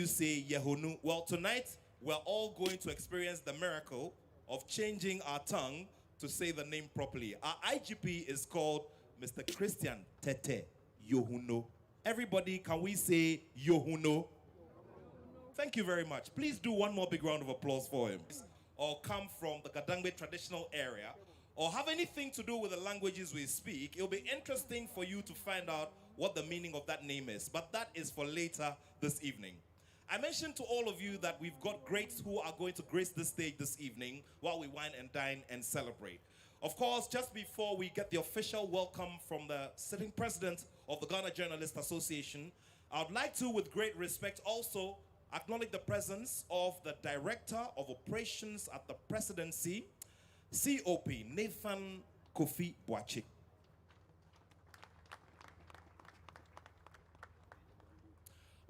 you say Yehonu? Well, tonight we're all going to experience the miracle of changing our tongue to say the name properly. Our IGP is called Mr. Christian Tete Yohuno. Everybody, can we say Yohuno? Thank you very much. Please do one more big round of applause for him. Or come from the Gadangbe traditional area, or have anything to do with the languages we speak, it'll be interesting for you to find out what the meaning of that name is. But that is for later this evening. I mentioned to all of you that we've got greats who are going to grace the stage this evening while we wine and dine and celebrate. Of course, just before we get the official welcome from the sitting president of the Ghana Journalists Association, I would like to, with great respect, also acknowledge the presence of the Director of Operations at the Presidency, COP, Nathan Kofi Boache.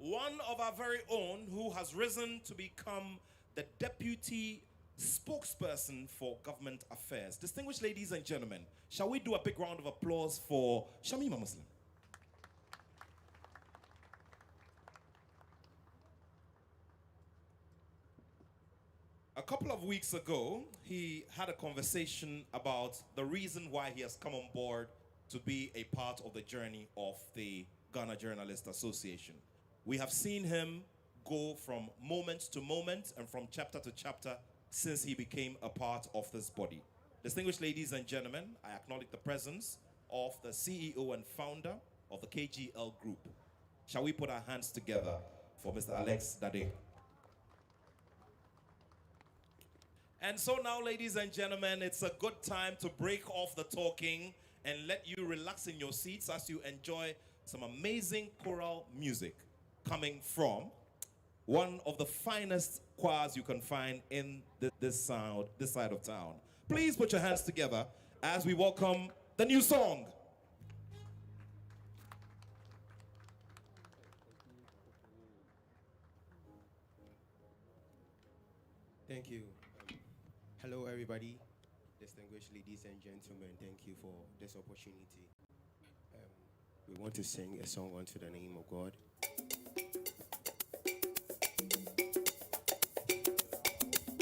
One of our very own who has risen to become the Deputy Spokesperson for Government Affairs. Distinguished ladies and gentlemen, shall we do a big round of applause for Shamima Muslim? A couple of weeks ago, he had a conversation about the reason why he has come on board to be a part of the journey of the Ghana Journalists Association. We have seen him go from moment to moment and from chapter to chapter since he became a part of this body. Distinguished ladies and gentlemen, I acknowledge the presence of the CEO and founder of the KGL Group. Shall we put our hands together for Mr. Alex Dade? And so now, ladies and gentlemen, it's a good time to break off the talking and let you relax in your seats as you enjoy some amazing choral music coming from one of the finest choirs you can find in this side of town. Please put your hands together as we welcome the new song. Thank you. Hello, everybody, distinguished ladies and gentlemen. Thank you for this opportunity. We want to sing a song unto the name of God.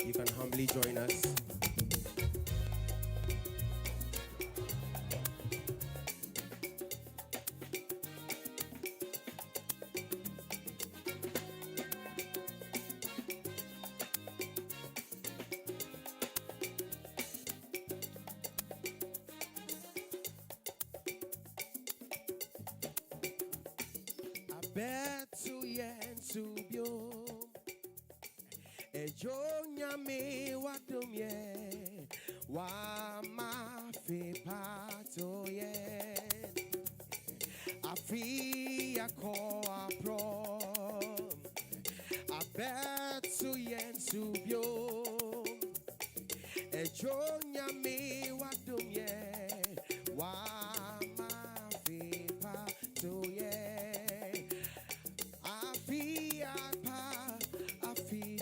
You can humbly join us. Betu yen subyo ejo nyame wadom ye wa ma fe pato yen afi yako aprom abetu yen subyo ejo nyame wadom ye wa ma fe pato yen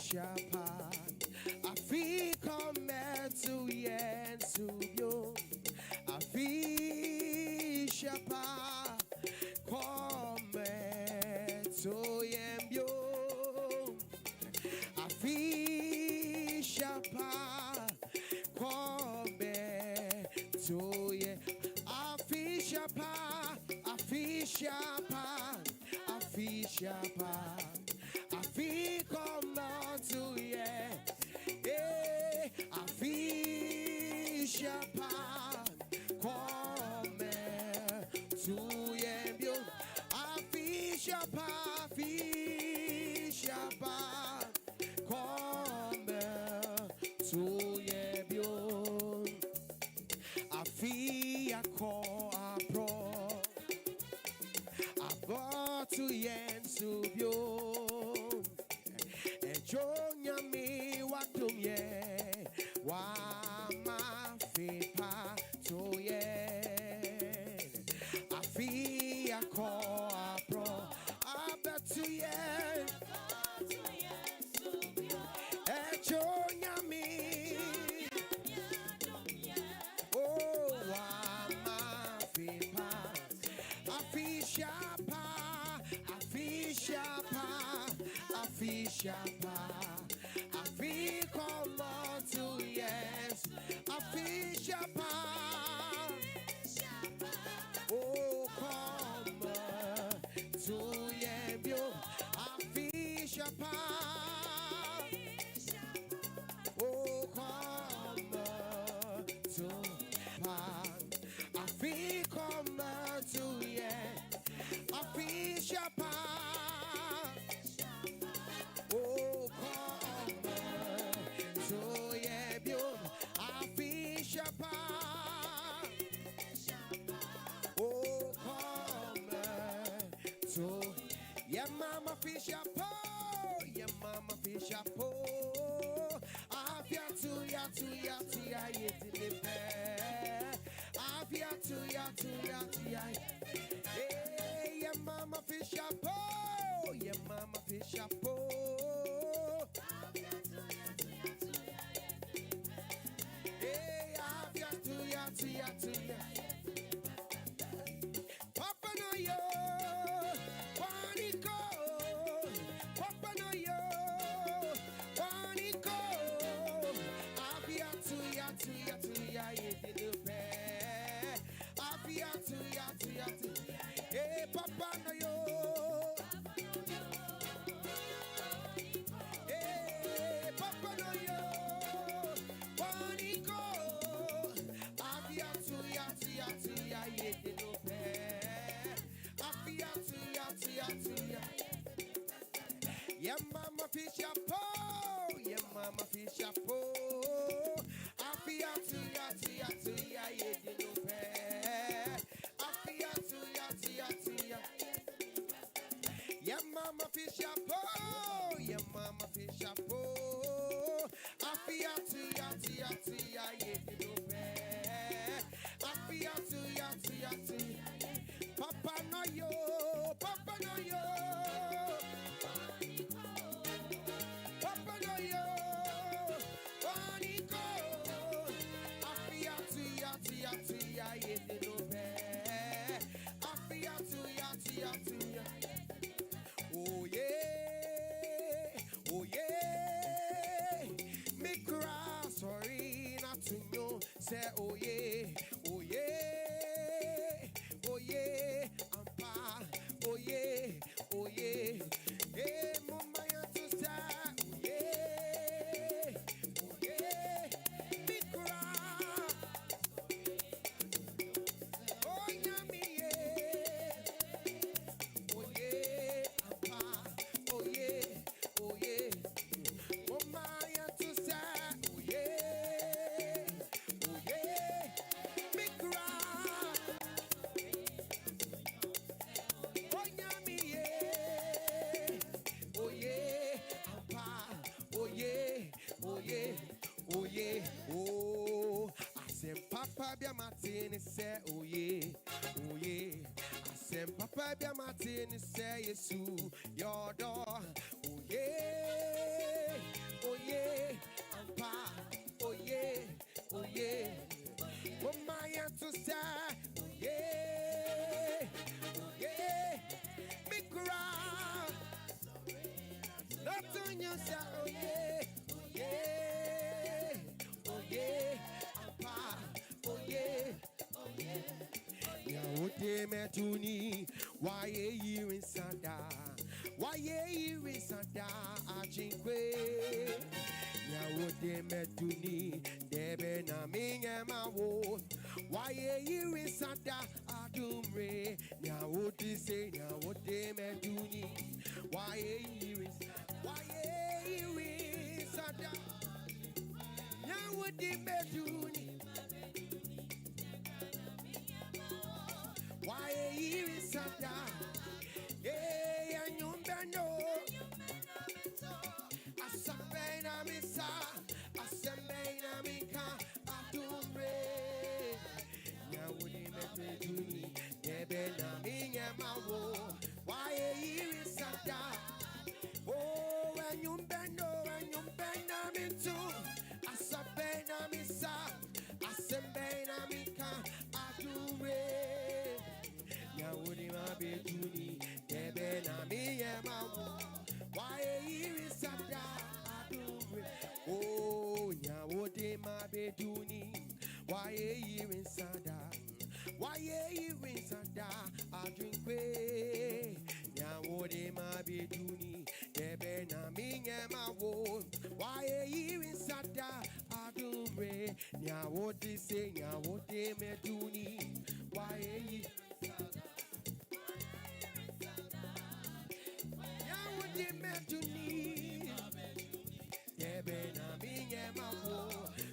Shapa, afi come to yen subyo, afi shapa, come to yen bio, afi shapa, come to yen, afi shapa, afi shapa, afi shapa. Afi come to ye, afi shapa, come to ye, bio. Afi shapa, come to ye, bio. Afi ako apro, abo to ye subio. fish apa. I feel come to yes. I fish apa. Oh, come to you. I fish apa. Oh, come to pan. I feel come to yes. I fish apa. Oh, come to you. I fish apa. Oh, come to yeah, mama fish up, oh, yeah, mama fish up, oh. Afia to ya, Afia to ya. Hey, yeah, mama fish up, oh, yeah, mama fish up, oh. Hey, Afia to ya. Papa no yo, Panico, Papa no yo, Panico, Afia to ya, Afia to ya, hey Papa no yo, hey Papa no yo, Panico, Afia to ya, yeah, mama fish up, oh, yeah, mama fish up, oh. Afia to ya, Afia to ya. Yeah, mama fish up, oh, yeah, mama fish up, oh. Afia to ya, Afia to ya. Papa no yo, Papa no yo. Papa no yo, Panico. Afia to ya, Afia to ya. Oh yeah, oh yeah. Me cry, sorry, not to know. Say oh yeah, oh yeah, oh yeah. Ampa, oh yeah, oh yeah. Hey, mama, you to say oh yeah, oh yeah. Me cry, oh yeah, me yeah, oh yeah. Ampa, oh yeah, oh yeah. Mama, you to say oh yeah, oh yeah. Me cry, oh yeah, me yeah, oh yeah. Ampa, oh yeah, oh yeah, oh yeah, oh. I said Papa be Martin say oh yeah, oh yeah. I said Papa be Martin say yes to your door, oh yeah, oh yeah. Ampa, oh yeah, oh yeah. Mama ya to say oh yeah, oh yeah. Me cry, not on you say oh yeah, oh yeah, oh yeah. Ampa, oh yeah, oh yeah. Ya wote metuni, why you in Sanda? Why you in Sanda? Ajinkwe. Ya wote metuni, debe na minga mawo. Why you in Sanda? Adumre. Ya wote say, ya wote metuni. Why you in Sanda? Ya wote metuni. Why you in Sanda? Hey, and you bendo. Asambena misa, asambena mika, adumre. Ya wudi metuni, debe na minya mawo. Why you in Sanda? Oh, and you bendo mintu, asambena misa, asambena mika, adumre. Ya wudi ma betuni, debe na minya mawo. Why you yema wo. Why you in sada adumre? Nya what they say, nya what they me duni. Why you nya what they me duni. Debe na mi yema wo.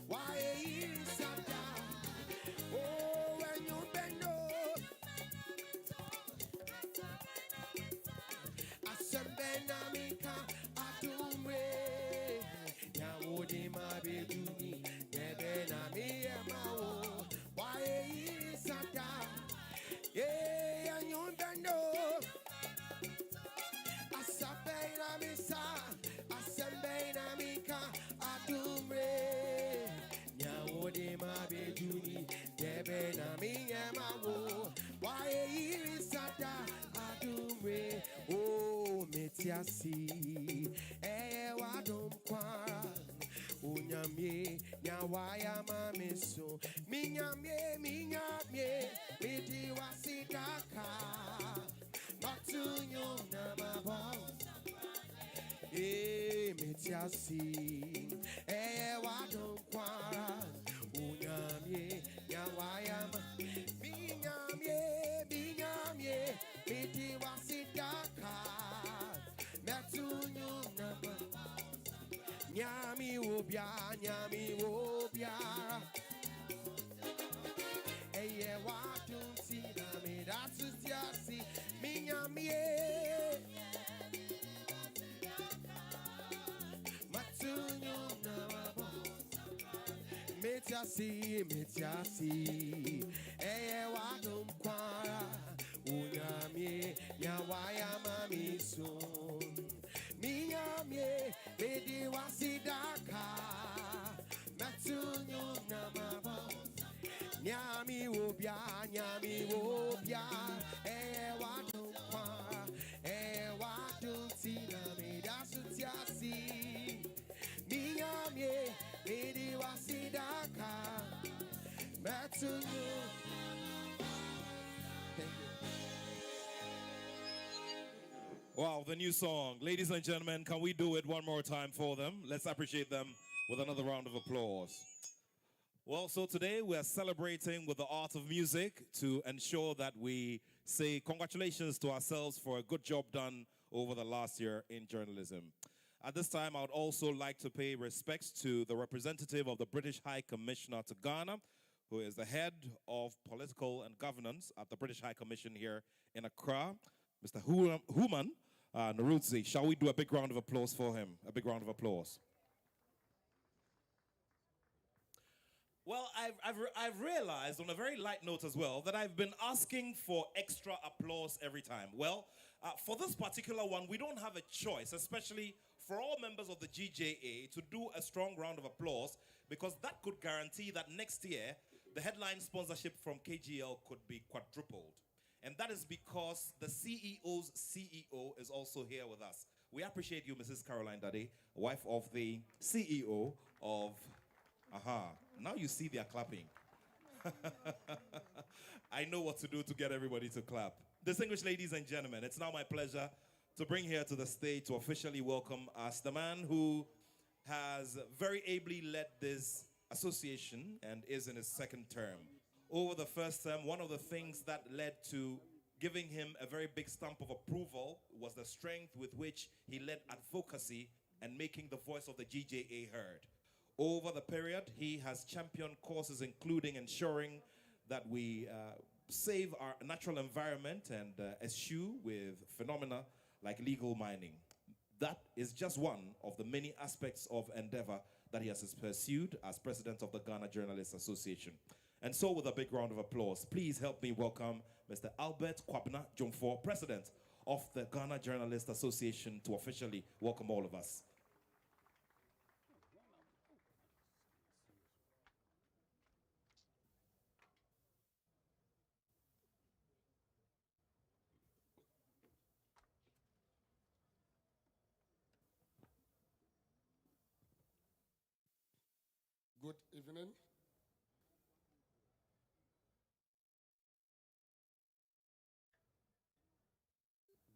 Why you in sada? Oh, when you bend Asembenamika atumwe Nyawodi mabeduni Nebenami yamao Wae isata Ye anyumbendo Asembenamisa Asembenamika atumwe Nyawodi mabeduni Nebenami yamao Wae isata atumwe Oh, metiasi, wadum kwara, unyamye, nyawaya mamiso, minyamye, midi wasidaka, matunyo namabo. Metiasi, wadum kwara, unyamye, nyawaya minyamye, midi wasidaka. Nyami wobia Eye wadum tina me that's tiasi minyami Matunyo namabo Metiasi Eye wadum kwara Unyami nyawaya mamiso Minyamye, midi wasidaka, matunyo namabo. Nyami wobia, wadum kwa, wadum tina me dasutiasi. Minyamye, midi wasidaka, matunyo. Wow, the new song. Ladies and gentlemen, can we do it one more time for them? Let's appreciate them with another round of applause. Well, so today we are celebrating with the art of music to ensure that we say congratulations to ourselves for a good job done over the last year in journalism. At this time, I would also like to pay respects to the representative of the British High Commissioner to Ghana, who is the head of political and governance at the British High Commission here in Accra, Mr. Human Narutzi. Shall we do a big round of applause for him? A big round of applause. Well, I've realized on a very light note as well that I've been asking for extra applause every time. Well, for this particular one, we don't have a choice, especially for all members of the GJA, to do a strong round of applause, because that could guarantee that next year, the headline sponsorship from KGL could be quadrupled. And that is because the CEO's CEO is also here with us. We appreciate you, Mrs. Caroline Dade, wife of the CEO of... Now you see they are clapping. I know what to do to get everybody to clap. Distinguished ladies and gentlemen, it's now my pleasure to bring here to the stage to officially welcome us the man who has very ably led this association and is in his second term. Over the first term, one of the things that led to giving him a very big stamp of approval was the strength with which he led advocacy and making the voice of the GJA heard. Over the period, he has championed causes including ensuring that we save our natural environment and eschew with phenomena like legal mining. That is just one of the many aspects of endeavor that he has pursued as president of the Ghana Journalists Association. And so with a big round of applause, please help me welcome Mr. Albert Kwabena Jomfo, president of the Ghana Journalists Association, to officially welcome all of us. Good evening.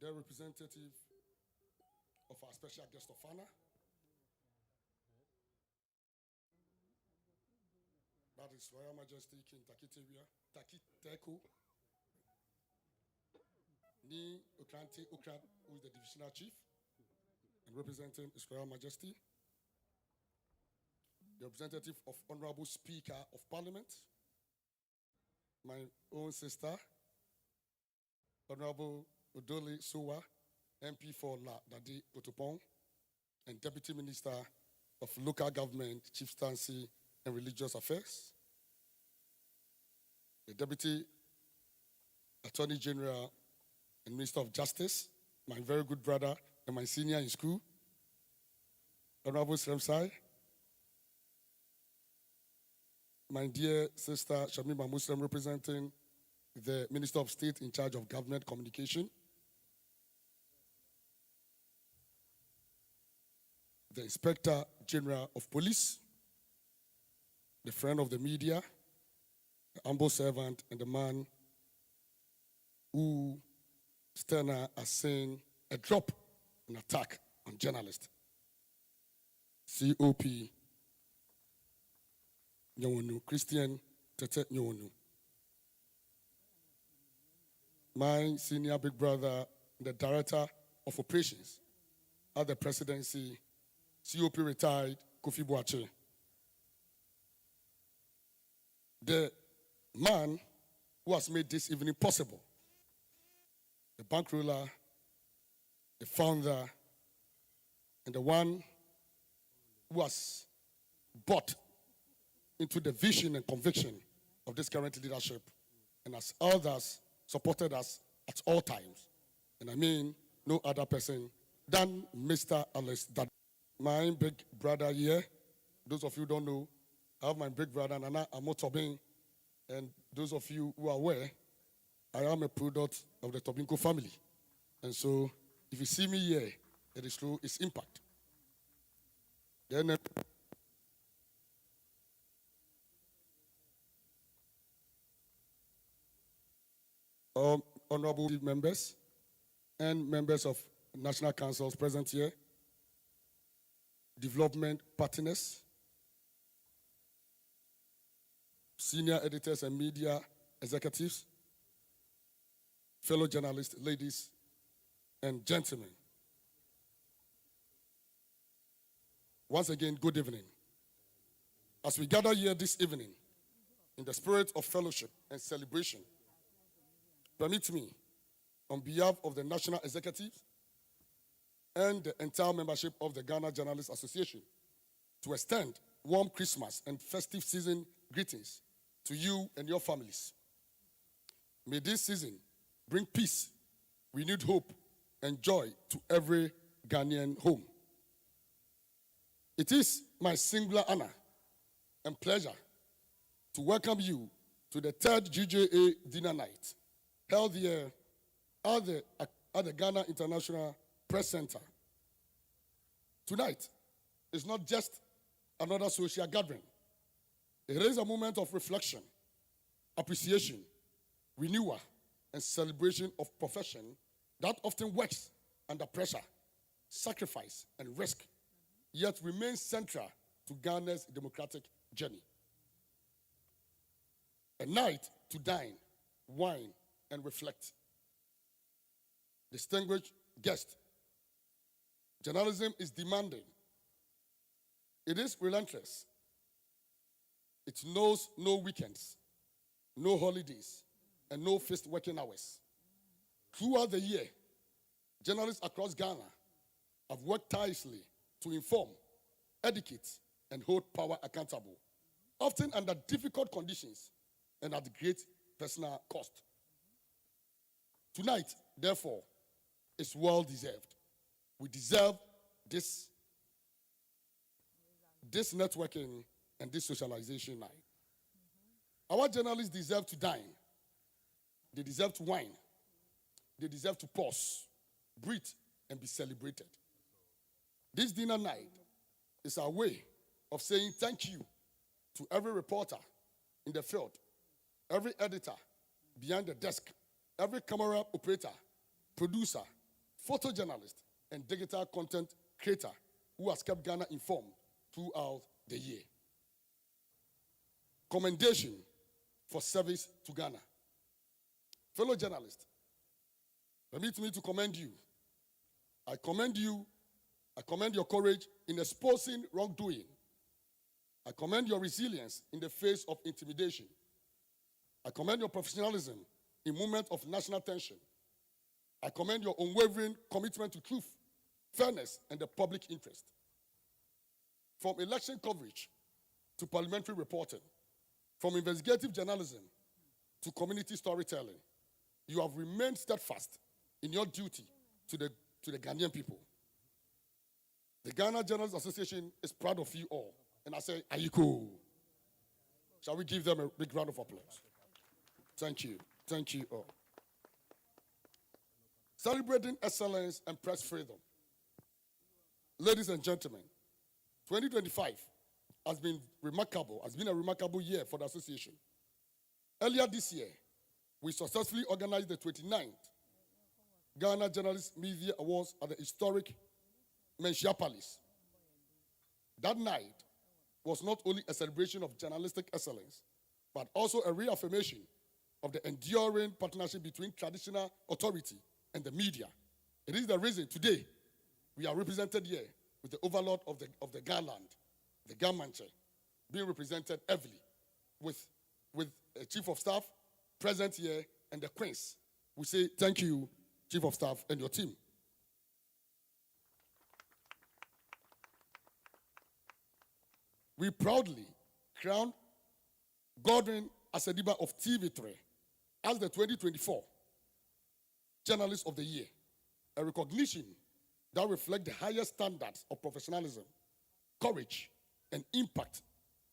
The representative of our special guest of honor, His Royal Majesty King Takitewia, Takiteko, Ni Okrante Okran, who is the divisional chief, and representing His Royal Majesty, the representative of Honorable Speaker of Parliament, my own sister, Honorable Odole Sowa, MP for La Dadi Otopong, and Deputy Minister of Local Government, Chieftaincy and Religious Affairs, the Deputy Attorney General and Minister of Justice, my very good brother and my senior in school, Honorable Sremsai, my dear sister Shamima Muslim, representing the Minister of State in charge of Government Communication, the Inspector General of Police, the friend of the media, the humble servant, and the man who Sterner has seen a drop, an attack on journalists. COP Nyawonu, Christian Tete Nyawonu. My senior big brother, the Director of Operations at the Presidency, COP retired Kofi Boache. The man who has made this evening possible, the bankroller, the founder, and the one who has bought into the vision and conviction of this current leadership, and as others supported us at all times. And I mean no other person than Mr. Alex Dad. My big brother here, those of you who don't know, I have my big brother Nana Amotobin, and those of you who are aware, I am a product of the Tobinko family. And so if you see me here, it is through its impact. Then honorable members and members of national councils present here, development partners, senior editors and media executives, fellow journalists, ladies and gentlemen. Once again, good evening. As we gather here this evening, in the spirit of fellowship and celebration, permit me, on behalf of the National Executive and the entire membership of the Ghana Journalists Association, to extend warm Christmas and festive season greetings to you and your families. May this season bring peace, renewed hope, and joy to every Ghanaian home. It is my singular honor and pleasure to welcome you to the third GJA dinner night held here at the Ghana International Press Center. Tonight is not just another social gathering. It is a moment of reflection, appreciation, renewal, and celebration of profession that often works under pressure, sacrifice, and risk, yet remains central to Ghana's democratic journey. A night to dine, wine, and reflect. Distinguished guests, journalism is demanding. It is relentless. It knows no weekends, no holidays, and no fixed working hours. Throughout the year, journalists across Ghana have worked tirelessly to inform, educate, and hold power accountable, often under difficult conditions and at great personal cost. Tonight, therefore, is well deserved. We deserve this networking and this socialization night. Our journalists deserve to dine. They deserve to wine. They deserve to pause, breathe, and be celebrated. This dinner night is our way of saying thank you to every reporter in the field, every editor behind the desk, every camera operator, producer, photojournalist, and digital content creator who has kept Ghana informed throughout the year. commendation for service to Ghana. Fellow journalists, permit me to commend you. I commend you. I commend your courage in exposing wrongdoing. I commend your resilience in the face of intimidation. I commend your professionalism in moments of national tension. I commend your unwavering commitment to truth, fairness, and the public interest. From election coverage to parliamentary reporting, from investigative journalism to community storytelling, you have remained steadfast in your duty to the Ghanaian people. The Ghana Journalists Association is proud of you all. And I say, are you cool? Shall we give them a big round of applause? Thank you. Thank you all. Celebrating excellence and press freedom. Ladies and gentlemen, 2025 has been a remarkable year for the association. Earlier this year, we successfully organized the 29th Ghana Journalist Media Awards at the historic Menchia Palace. That night was not only a celebration of journalistic excellence, but also a reaffirmation of the enduring partnership between traditional authority and the media. It is the reason today we are represented here with the overlord of the Garland, the Gamanche, being represented heavily with a chief of staff present here and the queens. We say thank you, chief of staff and your team. We proudly crown Godwin Asediba of TV3 as the 2024 Journalist of the Year, a recognition that reflects the highest standards of professionalism, courage, and impact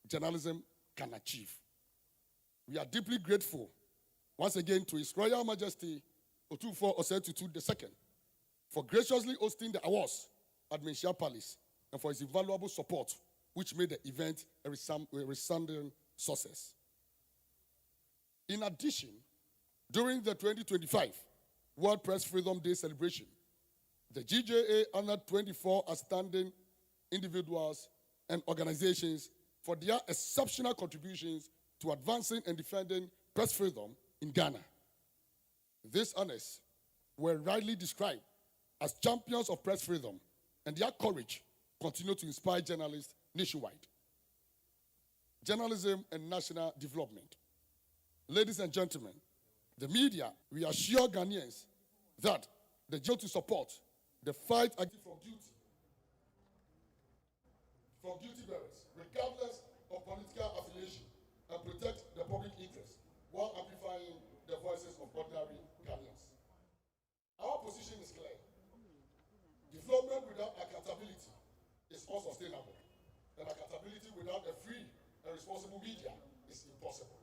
journalism can achieve. We are deeply grateful once again to His Royal Majesty Otufo Osei-Tutu II for graciously hosting the awards at Menchia Palace and for his invaluable support, which made the event a resounding success. In addition, during the 2025 World Press Freedom Day celebration, the GJA honored 24 outstanding individuals and organizations for their exceptional contributions to advancing and defending press freedom in Ghana. These honors were rightly described as champions of press freedom, and their courage continued to inspire journalists nationwide. Journalism and national development. Ladies and gentlemen, the media, we assure Ghanaians that the job to support the fight for duty bearers, regardless of political affiliation, and protect the public interest while amplifying the voices of ordinary Ghanaians. Our position is clear. Development without accountability is unsustainable, and accountability without a free and responsible media is impossible.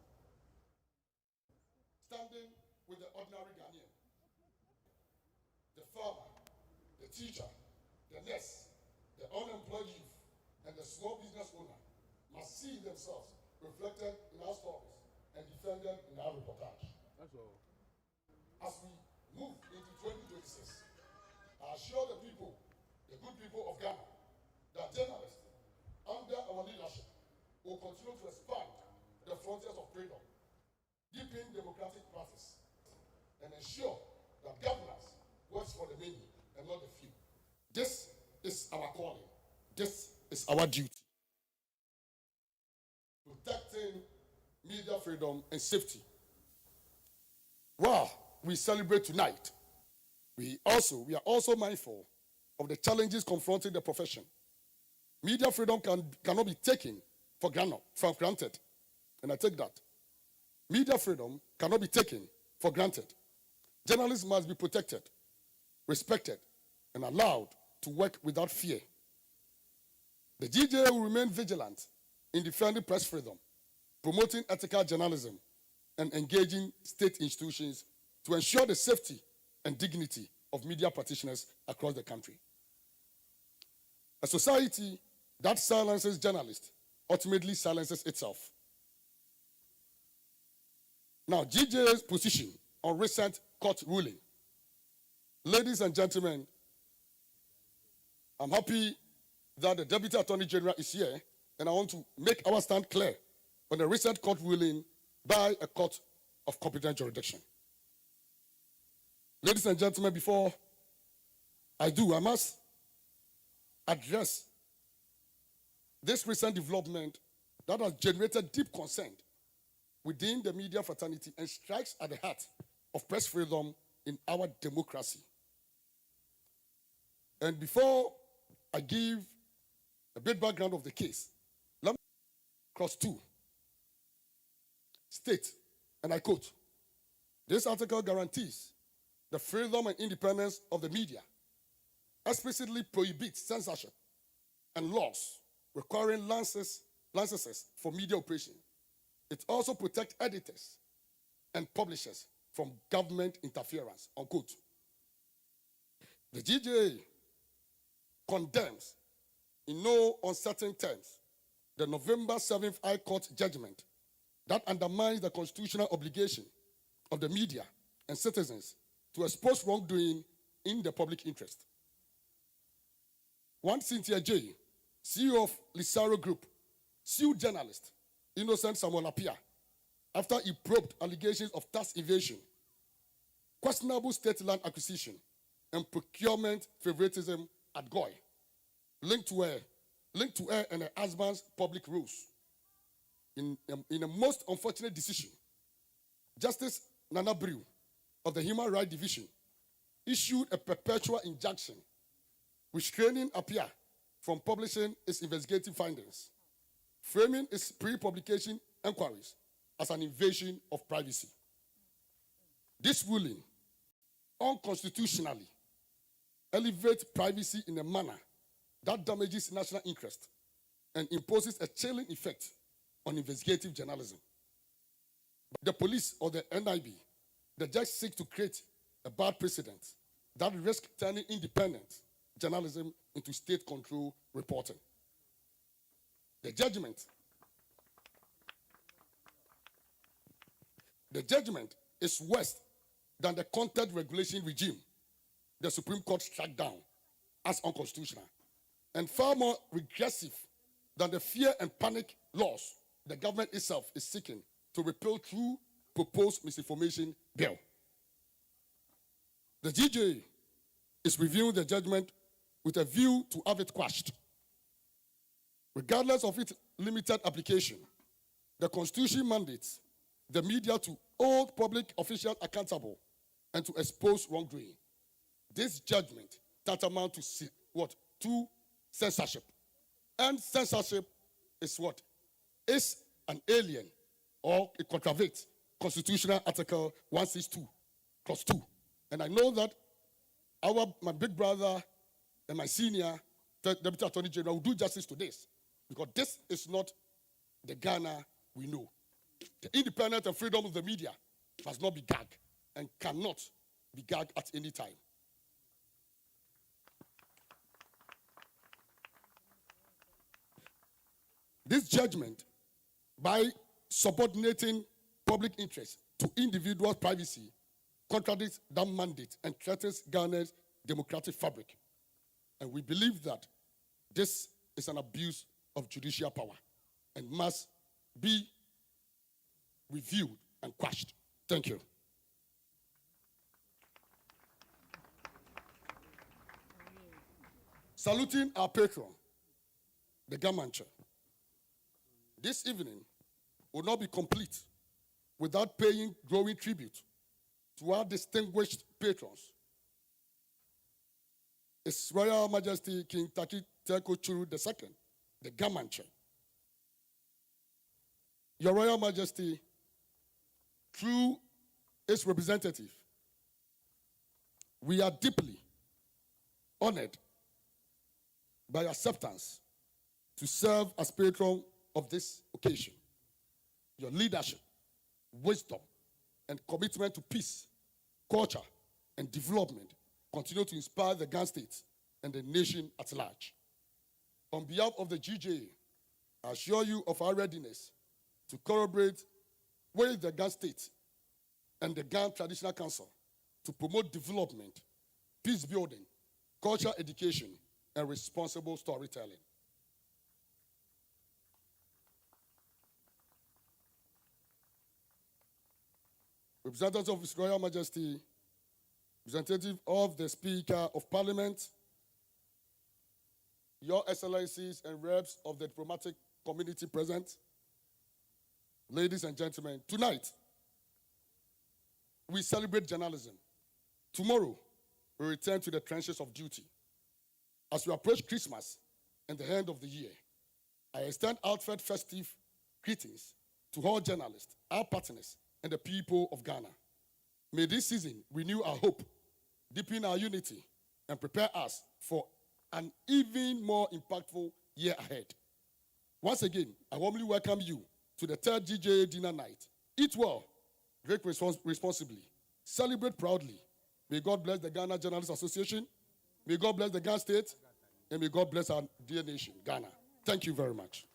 Standing with the ordinary Ghanaian, the farmer, the teacher, the nurse, the unemployed youth, and the small business owner must see themselves reflected in our stories and defended in our reportage. That's all. As we move into 2026, I assure the people, the good people of Ghana, that journalists, under our leadership, will continue to expand the frontiers of freedom, deepen democratic practice, and ensure that governance works for the many and not the few. This is our calling. This is our duty. Protecting media freedom and safety. While we celebrate tonight, we are also mindful of the challenges confronting the profession. Media freedom cannot be taken for granted. And I take that. Media freedom cannot be taken for granted. Journalists must be protected, respected, and allowed to work without fear. The GJA will remain vigilant in defending press freedom, promoting ethical journalism, and engaging state institutions to ensure the safety and dignity of media practitioners across the country. A society that silences journalists ultimately silences itself. Now, GJA's position on recent court ruling. Ladies and gentlemen, I'm happy that the Deputy Attorney General is here, and I want to make our stand clear on a recent court ruling by a court of competent jurisdiction. Ladies and gentlemen, before I must address this recent development that has generated deep concern within the media fraternity and strikes at the heart of press freedom in our democracy. And before I give a bit background of the case, let me clause 2 state, and I quote, "This article guarantees the freedom and independence of the media, explicitly prohibits censorship and laws requiring licenses for media operation. It also protects editors and publishers from government interference," unquote. The GJA condemns in no uncertain terms the November 7th High Court judgment that undermines the constitutional obligation of the media and citizens to expose wrongdoing in the public interest. One Cynthia J., CEO of Lisaro Group, sued journalist Innocent Samuel Apia after he probed allegations of tax evasion, questionable state land acquisition, and procurement favoritism at GOI, linked to her and her husband's public roles. In a most unfortunate decision, Justice Nana Brew of the Human Rights Division issued a perpetual injunction restraining Apia from publishing its investigative findings, framing its pre-publication inquiries as an invasion of privacy. This ruling unconstitutionally elevates privacy in a manner that damages national interest and imposes a chilling effect on investigative journalism. The police or the NIB, the judge seeks to create a bad precedent that risks turning independent journalism into state-controlled reporting. The judgment is worse than the content regulation regime the Supreme Court struck down as unconstitutional, and far more regressive than the fear and panic laws the government itself is seeking to repeal through proposed misinformation bill. The GJA is reviewing the judgment with a view to have it quashed. Regardless of its limited application, the Constitution mandates the media to hold public officials accountable and to expose wrongdoing. This judgment tantamount to what? To censorship. And censorship is what? Is an alien or it contravenes Constitutional Article 162, Clause 2. And I know that my big brother and my senior Deputy Attorney General will do justice to this, because this is not the Ghana we know. The independence and freedom of the media must not be gagged and cannot be gagged at any time. This judgment, by subordinating public interest to individual privacy, contradicts that mandate and threatens Ghana's democratic fabric. And we believe that this is an abuse of judicial power and must be reviewed and quashed. Thank you. Saluting our patron, the Gamanche. This evening will not be complete without paying glowing tribute to our distinguished patrons. His Royal Majesty King Taki Teko Churu II, the Gamanche. Your Royal Majesty, through its representative, we are deeply honored by acceptance to serve as patron of this occasion. Your leadership, wisdom, and commitment to peace, culture, and development continue to inspire the Ghana state and the nation at large. On behalf of the GJA, I assure you of our readiness to collaborate with the Ghana state and the Ghana Traditional Council to promote development, peace building, culture education, and responsible storytelling. representatives of His Royal Majesty, representative of the Speaker of Parliament, Your Excellencies and reps of the diplomatic community present, ladies and gentlemen, tonight we celebrate journalism. Tomorrow we return to the trenches of duty. As we approach Christmas and the end of the year, I extend heartfelt festive greetings to all journalists, our partners, and the people of Ghana. May this season renew our hope, deepen our unity, and prepare us for an even more impactful year ahead. Once again, I warmly welcome you to the third GJA dinner night. Eat well, drink responsibly, celebrate proudly. May God bless the Ghana Journalists Association, may God bless the Ghana State, and may God bless our dear nation, Ghana. Thank you very much.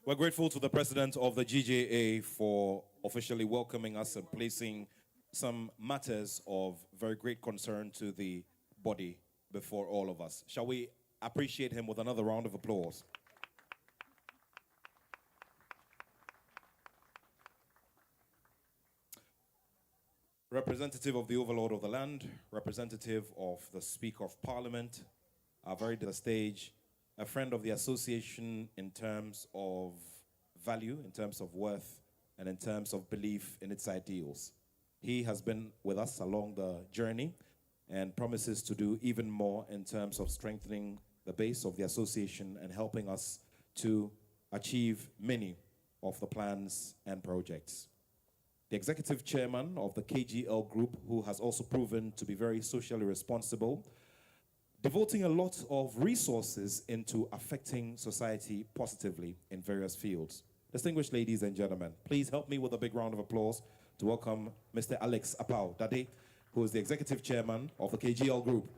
We're grateful to the president of the GJA for officially welcoming us and placing some matters of very great concern to the body before all of us. Shall we appreciate him with another round of applause? Representative of the Overlord of the Land, representative of the Speaker of Parliament, are very to the stage, a friend of the association in terms of value, in terms of worth, and in terms of belief in its ideals. He has been with us along the journey and promises to do even more in terms of strengthening the base of the association and helping us to achieve many of the plans and projects. The executive chairman of the KGL group, who has also proven to be very socially responsible, devoting a lot of resources into affecting society positively in various fields. Distinguished ladies and gentlemen, please help me with a big round of applause to welcome Mr. Alex Apau Dade, who is the executive chairman of the KGL group.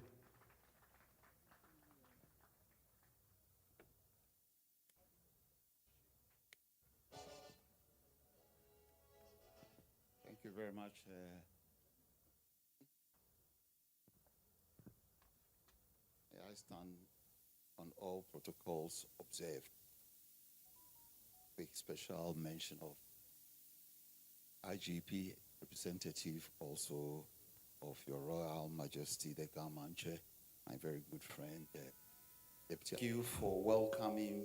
Thank you very much. I stand on all protocols observed. Big special mention of IGP representative, also of Your Royal Majesty, the Gamanche, my very good friend, Deputy. Thank you for welcoming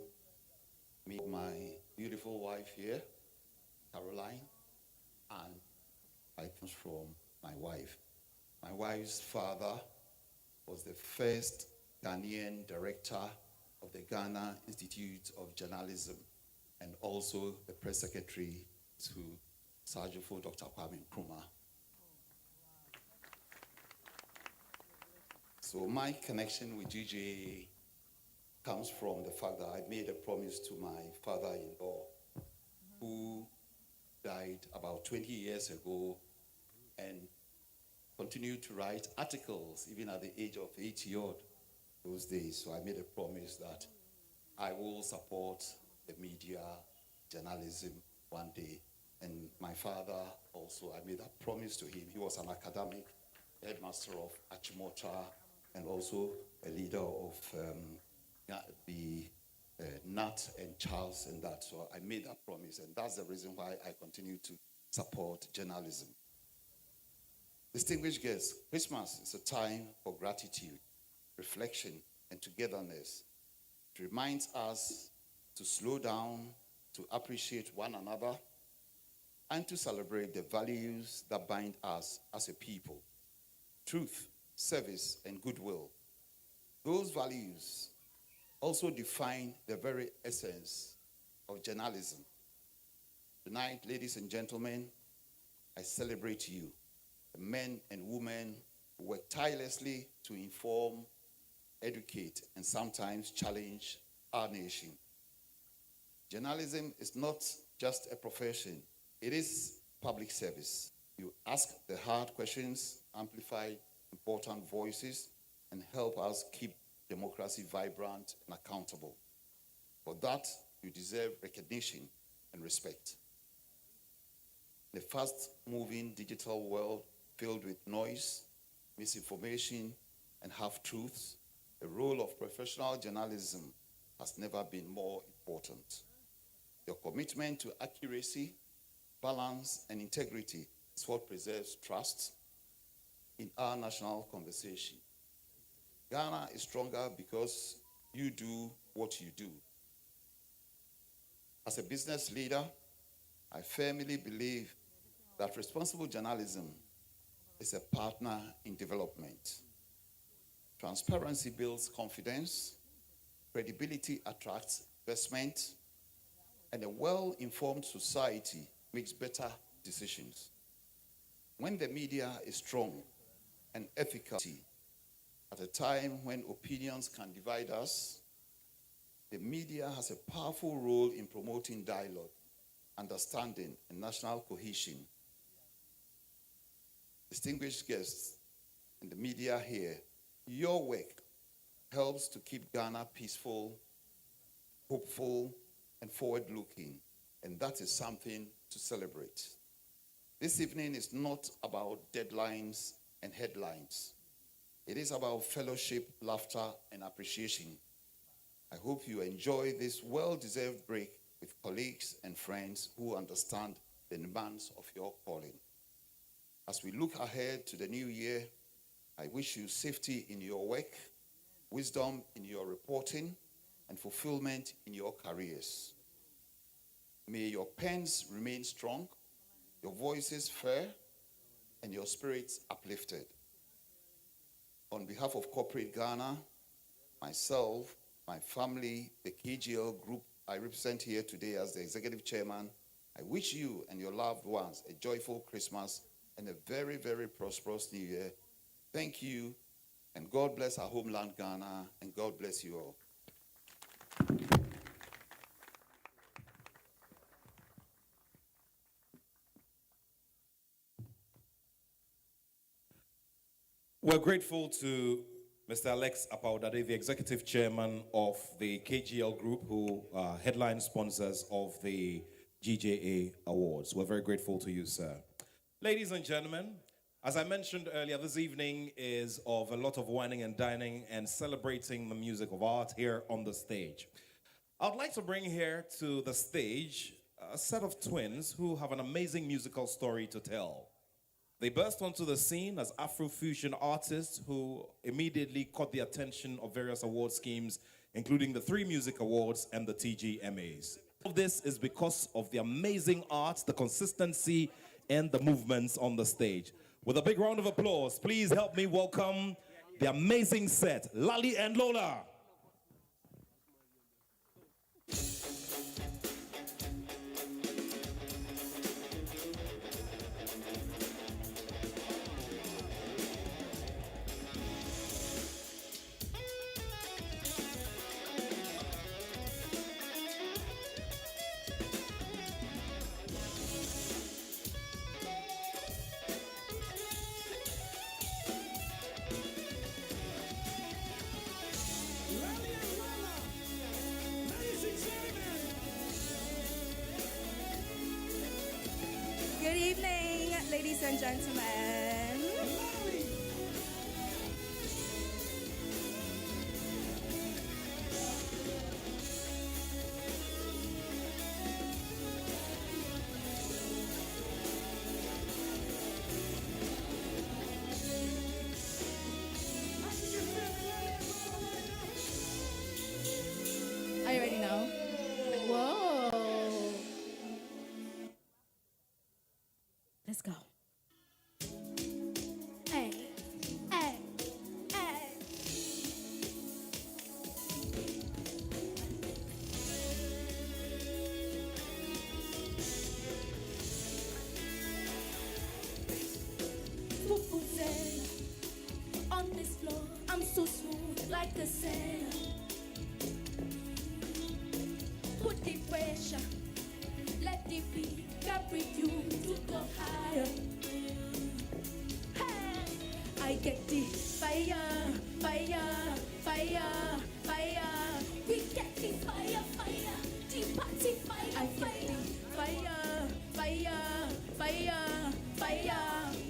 me, my beautiful wife here, Caroline, and I come from my wife. My wife's father was the first Ghanaian director of the Ghana Institute of Journalism and also the press secretary to Sajufo Dr. Kwame Nkrumah. So my connection with GJA comes from the fact that I made a promise to my father-in-law, who died about 20 years ago and continued to write articles even at the age of 80-odd those days. So I made a promise that I will support the media, journalism one day. And my father also, I made a promise to him. He was an academic, headmaster of Achimota, and also a leader of the Nat and Charles and that. So I made that promise, and that's the reason why I continue to support journalism. Distinguished guests, Christmas is a time for gratitude, reflection, and togetherness. It reminds us to slow down, to appreciate one another, and to celebrate the values that bind us as a people: truth, service, and goodwill. Those values also define the very essence of journalism. Tonight, ladies and gentlemen, I celebrate you, the men and women who work tirelessly to inform, educate, and sometimes challenge our nation. Journalism is not just a profession, it is public service. You ask the hard questions, amplify important voices, and help us keep democracy vibrant and accountable. For that, you deserve recognition and respect. The fast-moving digital world filled with noise, misinformation, and half-truths, The role of professional journalism has never been more important. Your commitment to accuracy, balance, and integrity is what preserves trust in our national conversation. Ghana is stronger because you do what you do. As a business leader, I firmly believe that responsible journalism is a partner in development. Transparency builds confidence, credibility attracts investment, and a well-informed society makes better decisions. When the media is strong and ethical, at a time when opinions can divide us, the media has a powerful role in promoting dialogue, understanding, and national cohesion. Distinguished guests in the media here, your work helps to keep Ghana peaceful, hopeful, and forward-looking, and that is something to celebrate. This evening is not about deadlines and headlines. It is about fellowship, laughter, and appreciation. I hope you enjoy this well-deserved break with colleagues and friends who understand the demands of your calling. As we look ahead to the new year, I wish you safety in your work, wisdom in your reporting, and fulfillment in your careers. May your pens remain strong, your voices fair, and your spirits uplifted. On behalf of Corporate Ghana, myself, my family, the KGL group I represent here today as the executive chairman, I wish you and your loved ones a joyful Christmas and a very, very prosperous New Year. Thank you, and God bless our homeland, Ghana, and God bless you all. We're grateful to Mr. Alex Apaudade, the executive chairman of the KGL Group, who are headline sponsors of the GJA Awards. We're very grateful to you, sir. Ladies and gentlemen, as I mentioned earlier, this evening is of a lot of wining and dining and celebrating the music of art here on the stage. I'd like to bring here to the stage a set of twins who have an amazing musical story to tell. They burst onto the scene as Afrofusion artists who immediately caught the attention of various award schemes, including the 3 Music Awards and the TGMAs. All of this is because of the amazing art, the consistency, and the movements on the stage. With a big round of applause, please help me welcome the amazing set, Lali and Lola. Good evening, ladies and gentlemen. Are you ready now? Whoa. Let's go. Hey, hey, hey. On this floor, I'm so smooth like the sand. Put the pressure, let the beat carry you to go higher. Hey, I get the fire, fire, fire, fire. We get the fire, fire, the party fire, I get the fire, fire, fire, fire.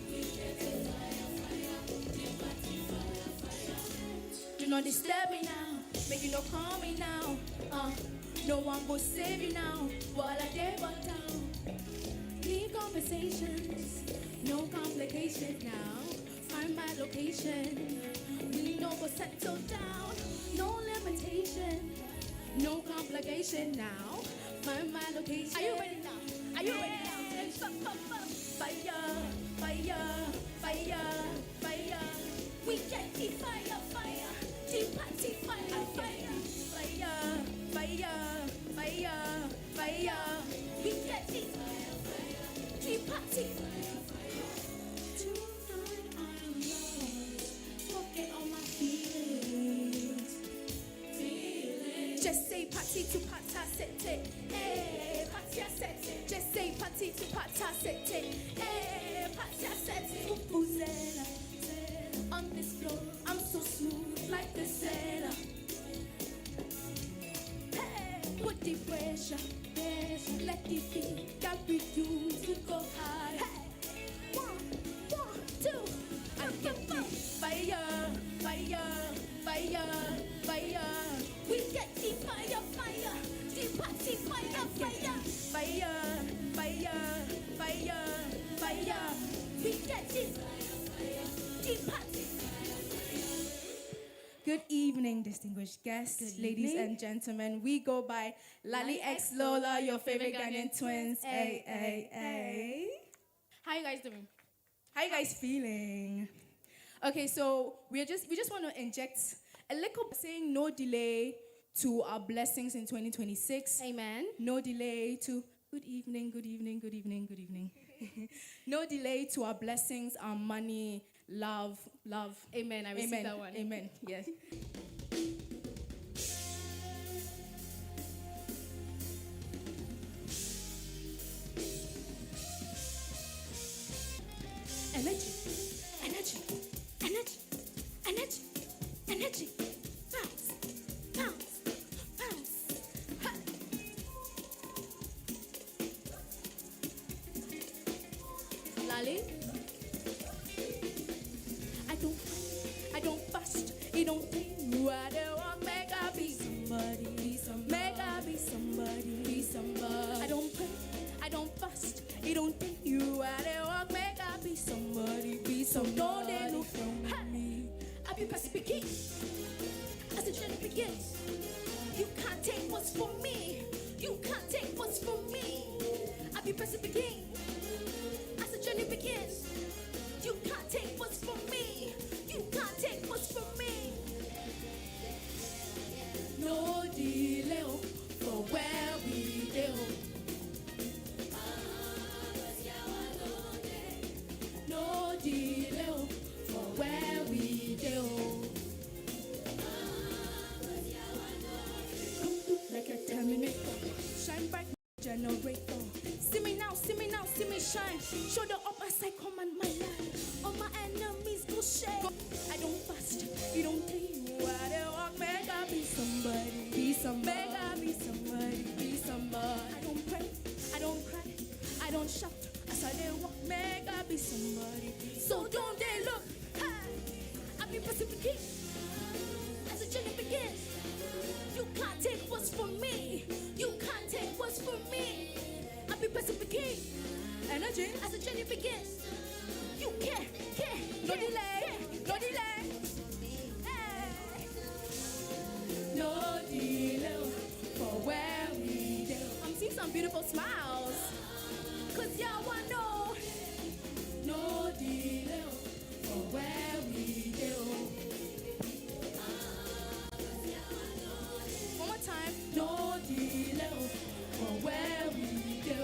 We get the fire, fire, the party fire, fire. Do no disturb me now. Make you no call me now. No one will save you now. While I dare but down. Leave conversations, no complications now. Find my location. We know we'll settle down. No limitation, no complication now. Find my location. Are you ready now? Are you ready now? Fire, fire, fire, fire. We get the fire, fire. The party fire, fire, fire, fire, fire, fire. We get the fire, fire. The party fire, fire. Tonight I'm lost. Forget all my feelings. Just say party to pata sete. Hey, party sete. Just say party to pata sete. Hey, party sete. Vuvuzela. On this floor, I'm so smooth like the sailor. Hey, put the pressure. Let the beat carry you to go high. Hey, 1, 2. I'm getting fire, fire, fire, fire. We get the fire, fire. The party fire, fire, fire, fire, fire, fire. We get the fire, fire. The party fire, fire. Good evening, distinguished guests, Good ladies evening. and gentlemen. We go by Lali X Lola, your favorite Ghanaian twins. Ay, ay, ay. How you guys doing? How you guys feeling? Okay, so we just want to inject a little saying no delay to our blessings in 2026. Amen. No delay to good evening, good evening, good evening, good evening. No delay to our blessings, our money, love. Amen. I received Amen. that one. Amen. Yes. Energy, energy, energy, energy, energy. Bounce, bounce, bounce. Ha. Lali, I don't fast. It don't think I don't want make I be somebody, make I be somebody, I don't pray, I don't fast. It don't think you I don't want make I be somebody, Don't they look for me? I be Pacific as the journey begins. You can't take what's for me. You can't take what's for me. I be Pacific as the journey begins. You can't take what's for me. You can't take what's for me. No delay for where we go. No delay for where we go. Come through like a terminator. Shine bright, generator. See me now, see me now, see me shine. Show the up as I command my life. All my enemies go shake. I don't fast, you don't tell you I don't walk. Make I be somebody, make I be somebody, I don't pray, I don't cry, I don't shout. As I they walk, make I be somebody. So don't they look? Ha! I be Pacific as the journey begins. You can't take what's for me. You can't take what's for me. I be Pacific Energy. as the journey begins. You can't, No delay. No delay. Hey. No delay for where we go. I'm seeing some beautiful smiles. Cause y'all want know. No delay for where we go. One more time. No delay for where we go.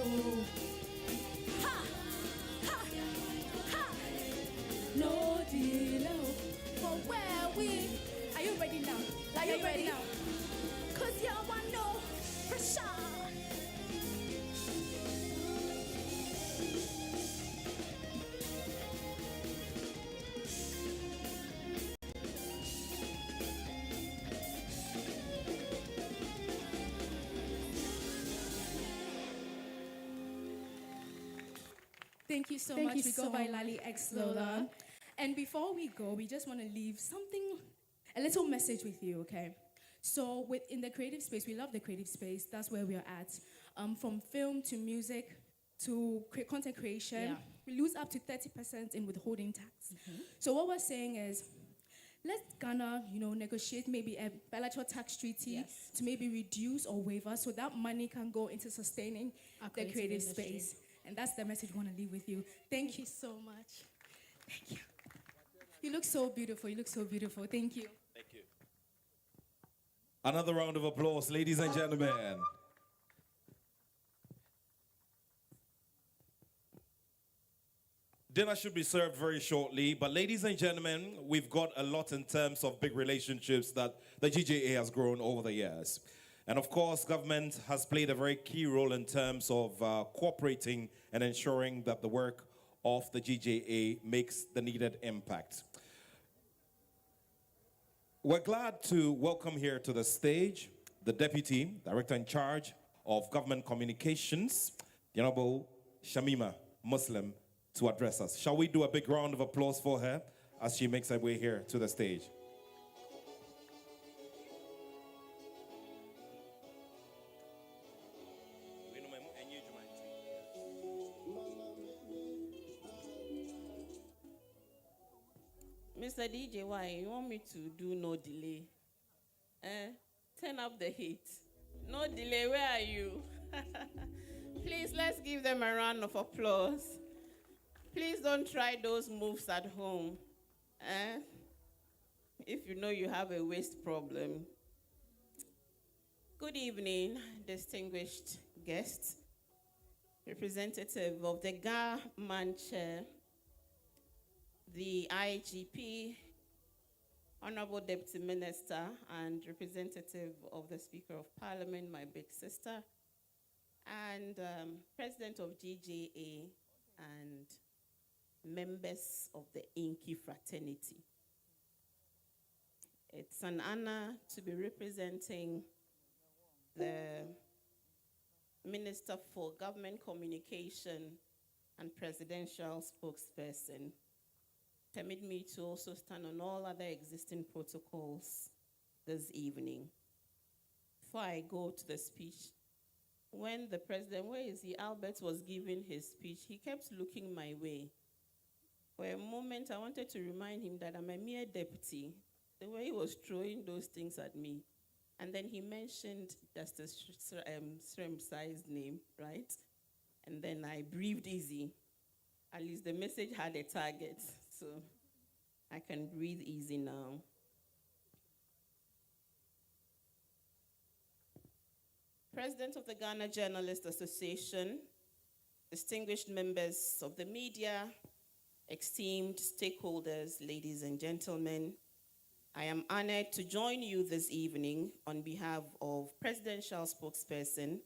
Ha! Ha! Ha! No delay for where we. Are you ready now? Are you ready now? Cause y'all want no pressure. Thank you so Thank much. you We go so by much, Lali X Lola. Lola. And before we go, we just want to leave something, a little message with you, okay? So within the creative space, we love the creative space. That's where we are at. From film to music to content creation, we lose up to 30% in withholding tax. So what we're saying is, let Ghana, negotiate maybe a bilateral tax treaty to maybe reduce or waiver so that money can go into sustaining the creative space. And that's the message we want to leave with you. Thank you so much. Thank you. You look so beautiful. You look so beautiful. Thank you. Thank you. Another round of applause, ladies and gentlemen. Dinner should be served very shortly, but ladies and gentlemen, we've got a lot in terms of big relationships that the GJA has grown over the years. And of course, government has played a very key role in terms of cooperating and ensuring that the work of the GJA makes the needed impact. We're glad to welcome here to the stage the Deputy Director in charge of Government Communications, the Honorable Shamima Muslim, to address us. Shall we do a big round of applause for her as she makes her way here to the stage? Mr. DJY, you want me to do no delay? Turn up the heat. No delay, where are you? Please, let's give them a round of applause. Please don't try those moves at home. If you know you have a waist problem. Good evening, distinguished guests, representative of the GA Man Chair, the IGP, Honorable Deputy Minister, and representative of the Speaker of Parliament, my big sister, and President of GJA, and members of the Inky fraternity. It's an honor to be representing the Minister for Government Communication and Presidential Spokesperson. Permit me to also stand on all other existing protocols this evening. Before I go to the speech, when the president, where is he, Albert, was giving his speech, he kept looking my way. For a moment, I wanted to remind him that I'm a mere deputy, the way he was throwing those things at me. And then he mentioned Justice Sremsai's name, right? And then I breathed easy. At least the message had a target, so I can breathe easy now. President of the Ghana Journalists Association, distinguished members of the media, esteemed stakeholders, ladies and gentlemen, I am honored to join you this evening on behalf of Presidential Spokesperson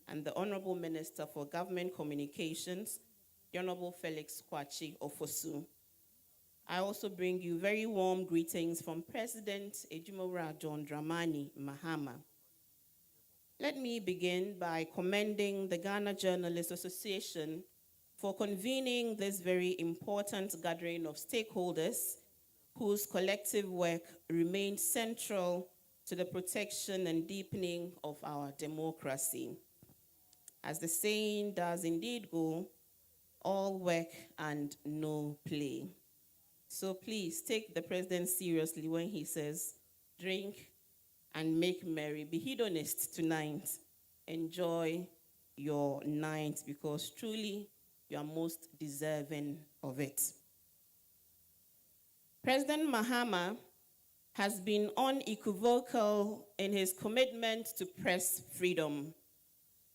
and the Honorable Minister for Government Communications, the Honorable Felix Kwachi Ofosu. I also bring you very warm greetings from President Ejimora John Dramani Mahama. Let me begin by commending the Ghana Journalists Association for convening this very important gathering of stakeholders whose collective work remains central to the protection and deepening of our democracy. As the saying does indeed go, all work and no play. So please take the president seriously when he says, drink and make merry. Be hedonist tonight. Enjoy your night because truly you are most deserving of it. President Mahama has been unequivocal in his commitment to press freedom.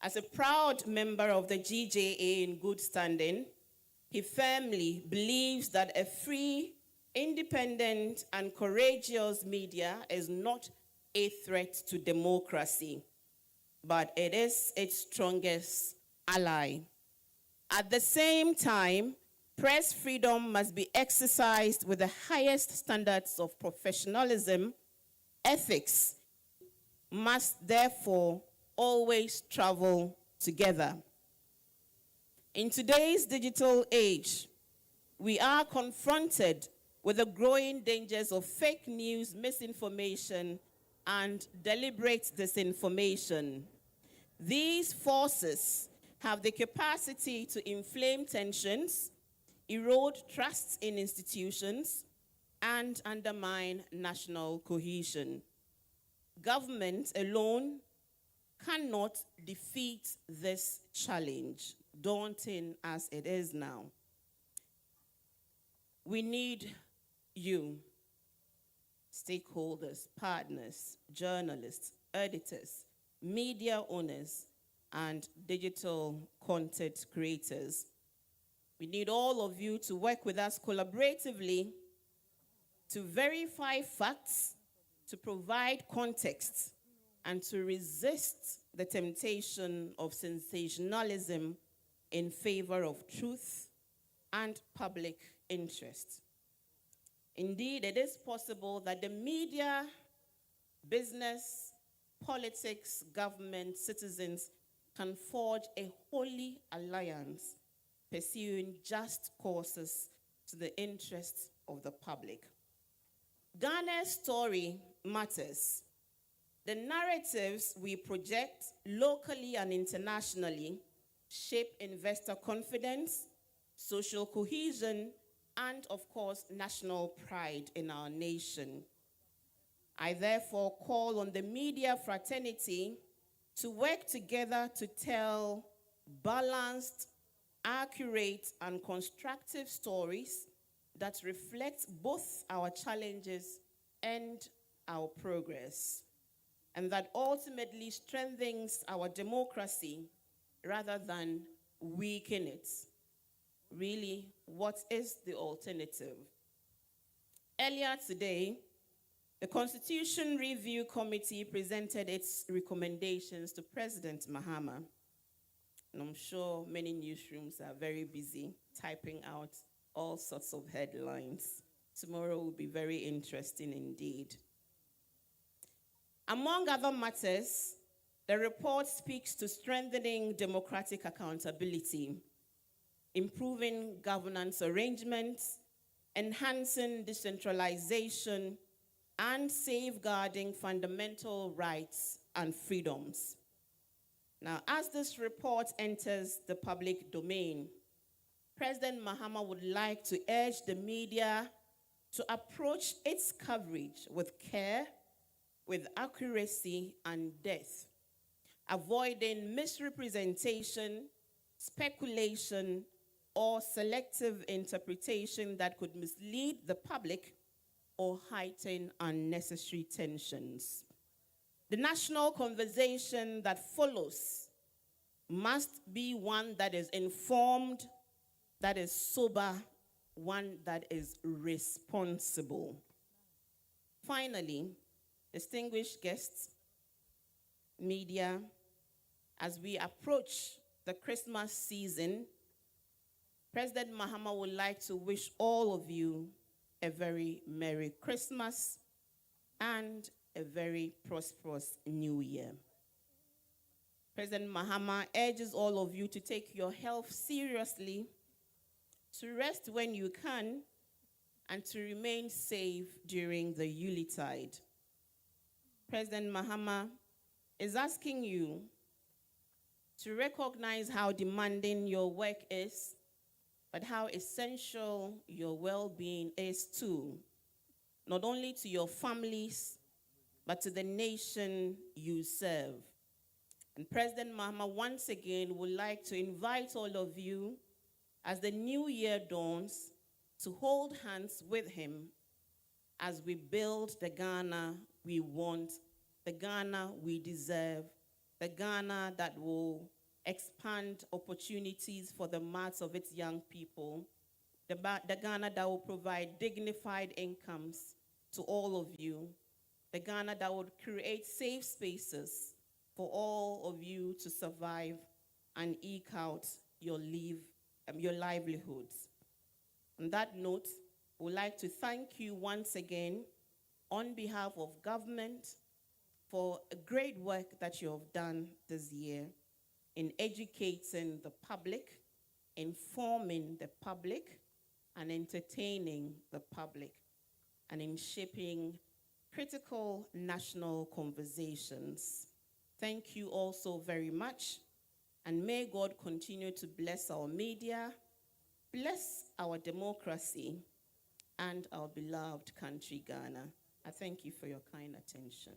As a proud member of the GJA in good standing, he firmly believes that a free, independent, and courageous media is not a threat to democracy, but it is its strongest ally. At the same time, press freedom must be exercised with the highest standards of professionalism. Ethics must therefore always travel together. In today's digital age, we are confronted with the growing dangers of fake news, misinformation, and deliberate disinformation. These forces have the capacity to inflame tensions, erode trust in institutions, and undermine national cohesion. Government alone cannot defeat this challenge, daunting as it is now. We need you, stakeholders, partners, journalists, editors, media owners, and digital content creators. We need all of you to work with us collaboratively to verify facts, to provide context, and to resist the temptation of sensationalism in favor of truth and public interest. Indeed, it is possible that the media, business, politics, government, citizens can forge a holy alliance pursuing just causes to the interests of the public. Ghana's story matters. The narratives we project locally and internationally shape investor confidence, social cohesion, and of course, national pride in our nation. I therefore call on the media fraternity to work together to tell balanced, accurate, and constructive stories that reflect both our challenges and our progress, and that ultimately strengthens our democracy rather than weaken it. Really, what is the alternative? Earlier today, the Constitution Review Committee presented its recommendations to President Mahama. And I'm sure many newsrooms are very busy typing out all sorts of headlines. Tomorrow will be very interesting indeed. Among other matters, the report speaks to strengthening democratic accountability, improving governance arrangements, enhancing decentralization, and safeguarding fundamental rights and freedoms. Now, as this report enters the public domain, President Mahama would like to urge the media to approach its coverage with care, with accuracy and depth, avoiding misrepresentation, speculation, or selective interpretation that could mislead the public or heighten unnecessary tensions. The national conversation that follows must be one that is informed, that is sober, one that is responsible. Finally, distinguished guests, media, as we approach the Christmas season, President Mahama would like to wish all of you a very Merry Christmas and a very prosperous New Year. President Mahama urges all of you to take your health seriously, to rest when you can, and to remain safe during the Yuletide. President Mahama is asking you to recognize how demanding your work is, but how essential your well-being is too, not only to your families, but to the nation you serve. And President Mahama once again would like to invite all of you, as the new year dawns, to hold hands with him as we build the Ghana we want, the Ghana we deserve, the Ghana that will expand opportunities for the mass of its young people, the Ghana that will provide dignified incomes to all of you, the Ghana that would create safe spaces for all of you to survive and eke out your livelihoods. On that note, we'd like to thank you once again on behalf of government for a great work that you have done this year in educating the public, informing the public, and entertaining the public, and in shaping critical national conversations. Thank you all so very much, and may God continue to bless our media, bless our democracy, and our beloved country, Ghana. I thank you for your kind attention.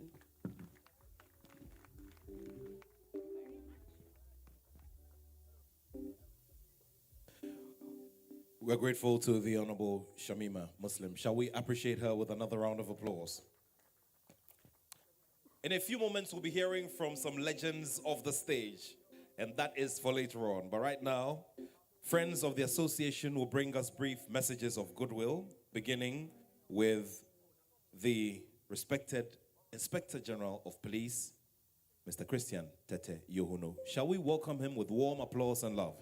We're grateful to the Honorable Shamima Muslim. Shall we appreciate her with another round of applause? In a few moments, we'll be hearing from some legends of the stage, and that is for later on. But right now, friends of the association will bring us brief messages of goodwill, beginning with the respected Inspector General of Police, Mr. Christian Tete Yohuno. Shall we welcome him with warm applause and love?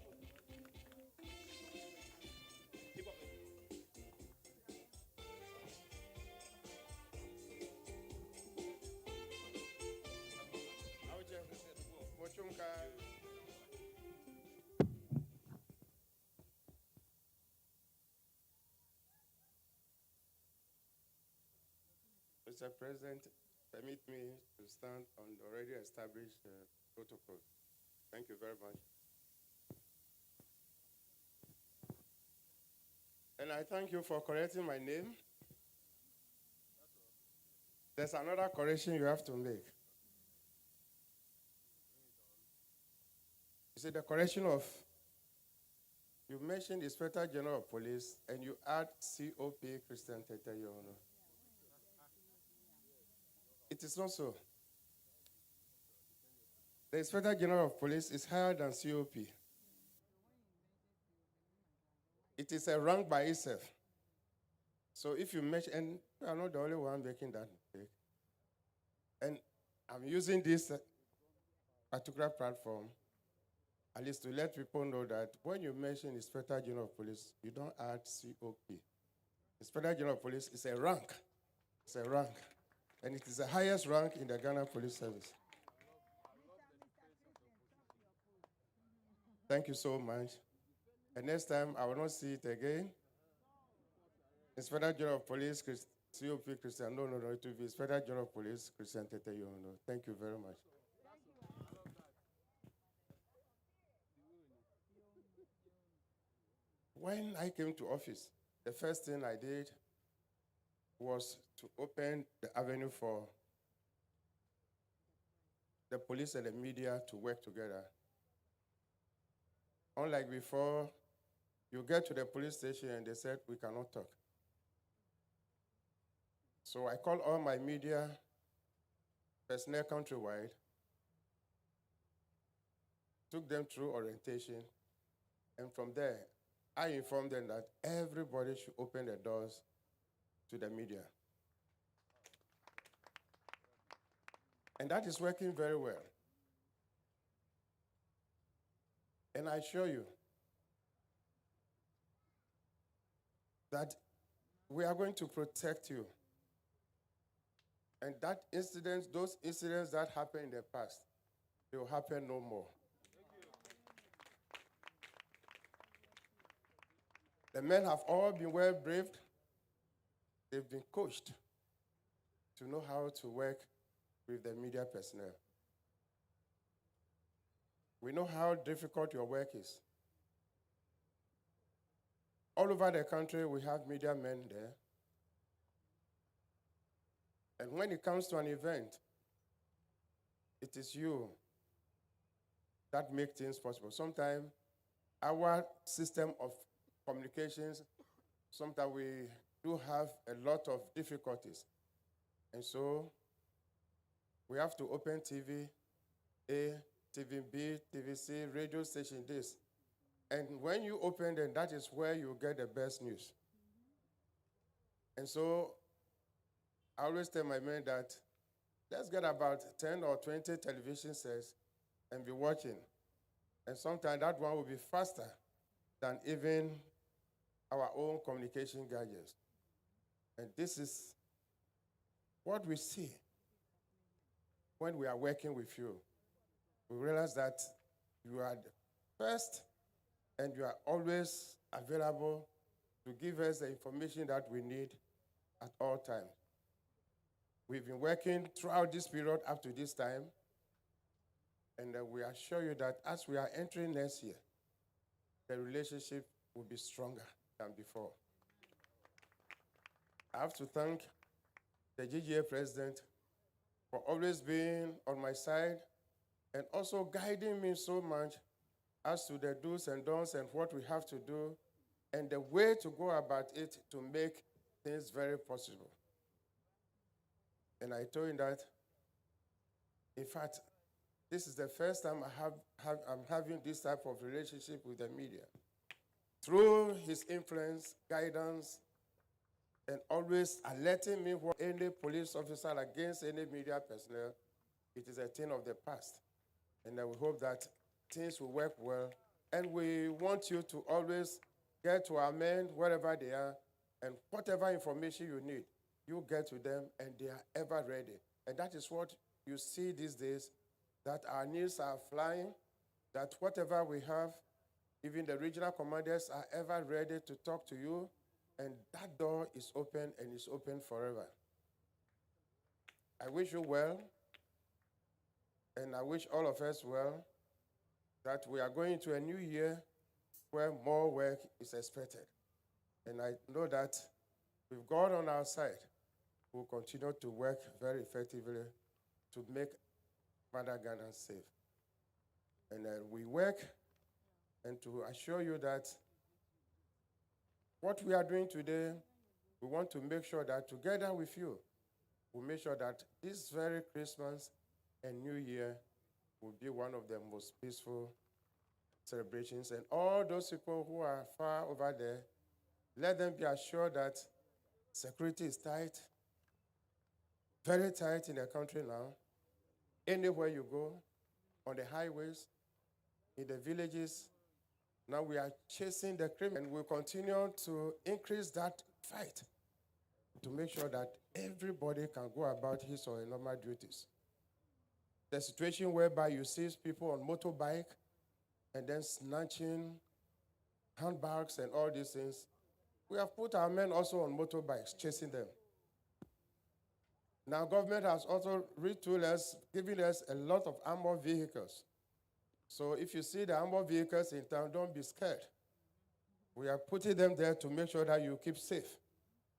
Mr. President, permit me to stand on the already established protocol. Thank you very much. And I thank you for correcting my name. There's another correction you have to make. You see, the correction of, you mentioned Inspector General of Police and you add COP Christian Tete Yohuno. It is not so. The Inspector General of Police is higher than COP. It is a rank by itself. So if you mention, and you are not the only one making that mistake. And I'm using this particular platform at least to let people know that when you mention Inspector General of Police, you don't add COP. Inspector General of Police is a rank. It's a rank. And it is the highest rank in the Ghana Police Service. Thank you so much. And next time, I will not see it again. Inspector General of Police, COP Christian. No, it will be Inspector General of Police, Christian Tete Yohuno. Thank you very much. When I came to office, the first thing I did was to open the avenue for the police and the media to work together. Unlike before, you get to the police station and they said, we cannot talk. So I called all my media personnel countrywide, took them through orientation, and from there, I informed them that everybody should open their doors to the media. And that is working very well. And I assure you that we are going to protect you. And that incidents, those incidents that happened in the past, they will happen no more. The men have all been well briefed. They've been coached to know how to work with the media personnel. We know how difficult your work is. All over the country, we have media men there. And when it comes to an event, it is you that make things possible. Sometimes our system of communications, sometimes we do have a lot of difficulties. And so we have to open TV A, TV B, TV C, radio station this. And when you open them, that is where you get the best news. And so I always tell my men that let's get about 10 or 20 television sets and be watching. And sometimes that one will be faster than even our own communication gadgets. And this is what we see when we are working with you. We realize that you are the first and you are always available to give us the information that we need at all times. We've been working throughout this period up to this time, and we assure you that as we are entering next year, the relationship will be stronger than before. I have to thank the GJA president for always being on my side and also guiding me so much as to the do's and don'ts and what we have to do and the way to go about it to make things very possible. And I told him that, in fact, this is the first time I'm having this type of relationship with the media. Through his influence, guidance, and always alerting me for any police officer against any media personnel, it is a thing of the past. And we hope that things will work well. And we want you to always get to our men wherever they are, and whatever information you need, you get to them, and they are ever ready. And that is what you see these days, that our news are flying, that whatever we have, even the regional commanders are ever ready to talk to you, and that door is open and is open forever. I wish you well, and I wish all of us well, that we are going to a new year where more work is expected. And I know that with God on our side, we'll continue to work very effectively to make Mother Ghana safe. And we work and to assure you that what we are doing today, we want to make sure that together with you, we'll make sure that this very Christmas and New Year will be one of the most peaceful celebrations. And all those people who are far over there, let them be assured that security is tight, very tight in the country now. Anywhere you go, on the highways, in the villages, now we are chasing the criminal, and we'll continue to increase that fight to make sure that everybody can go about his or her normal duties. The situation whereby you see people on motorbike and then snatching handbags and all these things, we have put our men also on motorbikes, chasing them. Now, government has also retooled us, giving us a lot of armored vehicles. So if you see the armored vehicles in town, don't be scared. We are putting them there to make sure that you keep safe,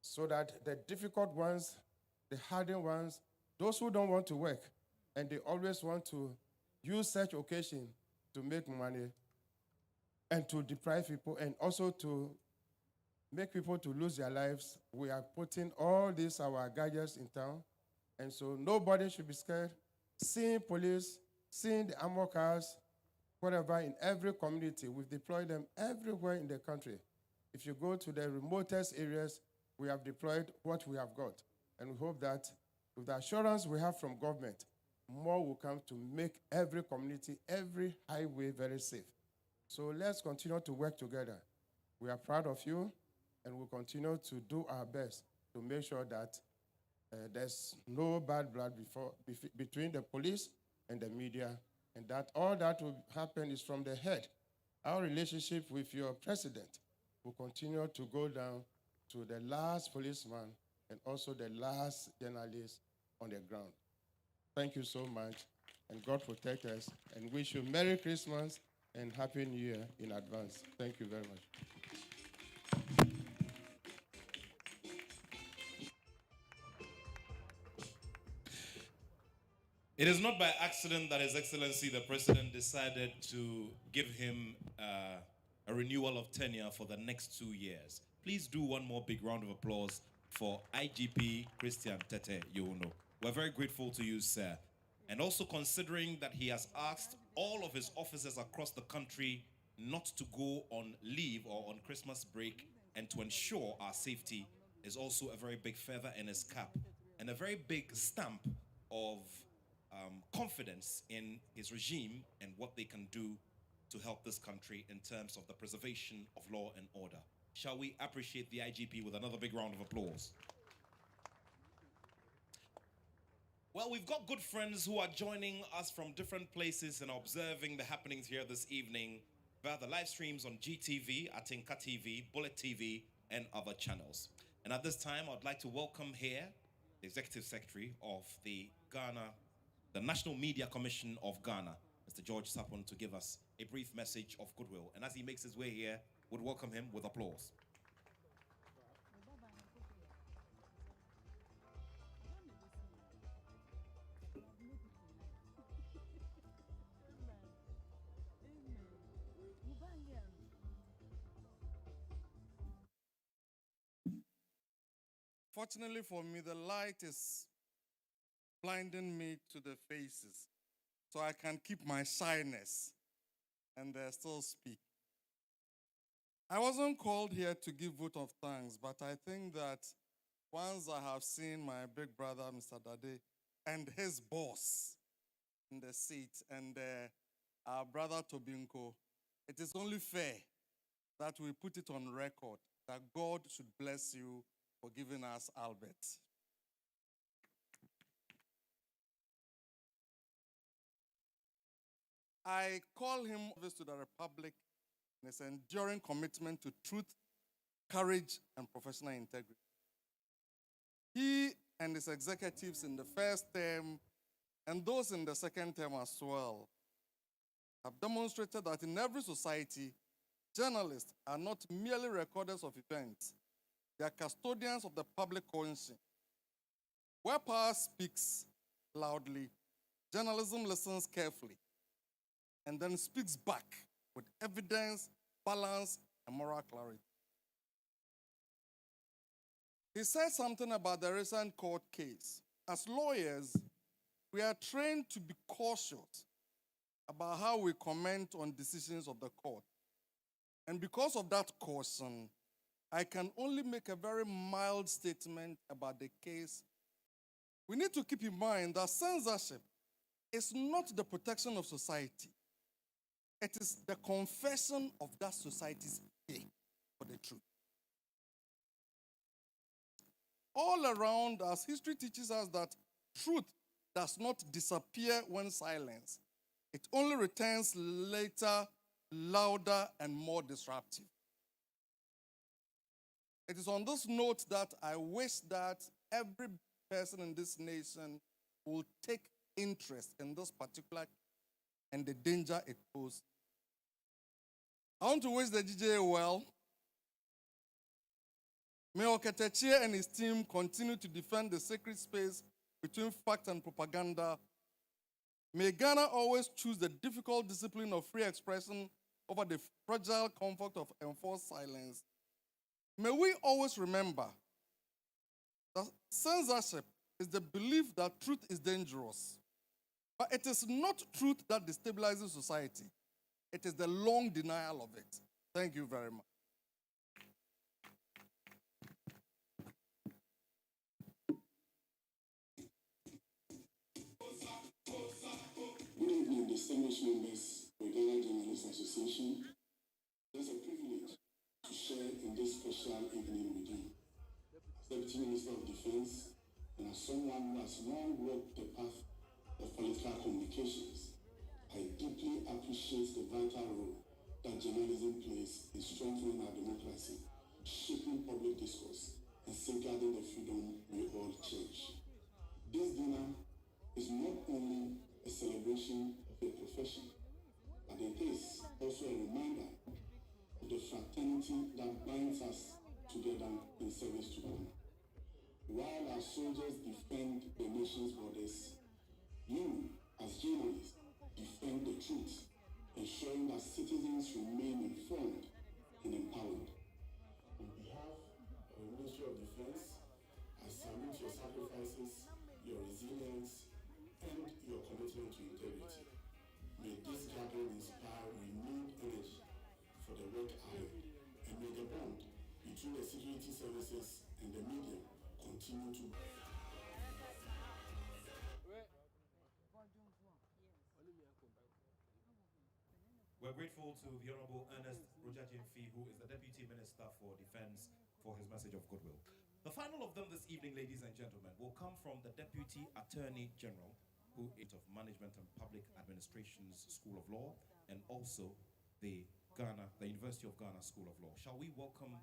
so that the difficult ones, the hardened ones, those who don't want to work, and they always want to use such occasion to make money and to deprive people and also to make people to lose their lives, we are putting all these our gadgets in town. And so nobody should be scared. Seeing police, seeing the armored cars, whatever, in every community. We've deployed them everywhere in the country. If you go to the remotest areas, we have deployed what we have got. And we hope that with the assurance we have from government, more will come to make every community, every highway very safe. So let's continue to work together. We are proud of you, and we'll continue to do our best to make sure that there's no bad blood between the police and the media, and that all that will happen is from the head. Our relationship with your president will continue to go down to the last policeman and also the last journalist on the ground. Thank you so much, and God protect us, and wish you Merry Christmas and Happy New Year in advance. Thank you very much. It is not by accident that His Excellency the President decided to give him a renewal of tenure for the next 2 years. Please do one more big round of applause for IGP Christian Tete Youno. We're very grateful to you, sir. And also considering that he has asked all of his officers across the country not to go on leave or on Christmas break, and to ensure our safety, is also a very big feather in his cap and a very big stamp of confidence in his regime and what they can do to help this country in terms of the preservation of law and order. Shall we appreciate the IGP with another big round of applause? Well, we've got good friends who are joining us from different places and observing the happenings here this evening via the live streams on GTV, Atinka TV, Bullet TV, and other channels. And at this time, I'd like to welcome here the Executive Secretary of the National Media Commission of Ghana, Mr. George Sapon, to give us a brief message of goodwill. And as he makes his way here, we'll welcome him with applause. Fortunately for me, the light is blinding me to the faces, so I can keep my shyness and still speak. I wasn't called here to give vote of thanks, but I think that once I have seen my big brother, Mr. Dade, and his boss in the seat, and our brother Tobinko, it is only fair that we put it on record that God should bless you for giving us Albert. I call him service to the Republic and his enduring commitment to truth, courage, and professional integrity. He and his executives in the first term and those in the second term as well have demonstrated that in every society, journalists are not merely recorders of events, they are custodians of the public conscience. Where power speaks loudly, journalism listens carefully and then speaks back with evidence, balance, and moral clarity. He said something about the recent court case. As lawyers, we are trained to be cautious about how we comment on decisions of the court. And because of that caution, I can only make a very mild statement about the case. We need to keep in mind that censorship is not the protection of society. It is the confession of that society's fear for the truth. All around us, history teaches us that truth does not disappear when silenced. It only returns later, louder, and more disruptive. It is on this note that I wish that every person in this nation will take interest in this particular and the danger it poses. I want to wish the GJA well. May Oketechie and his team continue to defend the sacred space between fact and propaganda. May Ghana always choose the difficult discipline of free expression over the fragile comfort of enforced silence. May we always remember that censorship is the belief that truth is dangerous. But it is not truth that destabilizes society. It is the long denial of it. Thank you very much. Good evening, distinguished members of the Ghana Journalists Association. It is a privilege to share in this special evening with you. As Deputy Minister of Defense and as someone who has long walked the path of political communications, I deeply appreciate the vital role that journalism plays in strengthening our democracy, shaping public discourse, and safeguarding the freedom we all cherish. This dinner is not only a celebration of a profession, but it is also a reminder of the fraternity that binds us together in service to Ghana. While our soldiers defend the nation's borders, you, as journalists, defend the truth, ensuring that citizens remain informed and empowered. On behalf of the Ministry of Defense, I salute your sacrifices, your resilience, and your commitment to integrity. May this gathering inspire renewed energy for the work ahead, and may the bond between the security services and the media continue to grow. We're grateful to the Honorable Ernest Rojajimfi, who is the Deputy Minister for Defense, for his message of goodwill. The final of them this evening, ladies and gentlemen, will come from the Deputy Attorney General, who is of Management and Public Administration's School of Law, and also the University of Ghana School of Law. Shall we welcome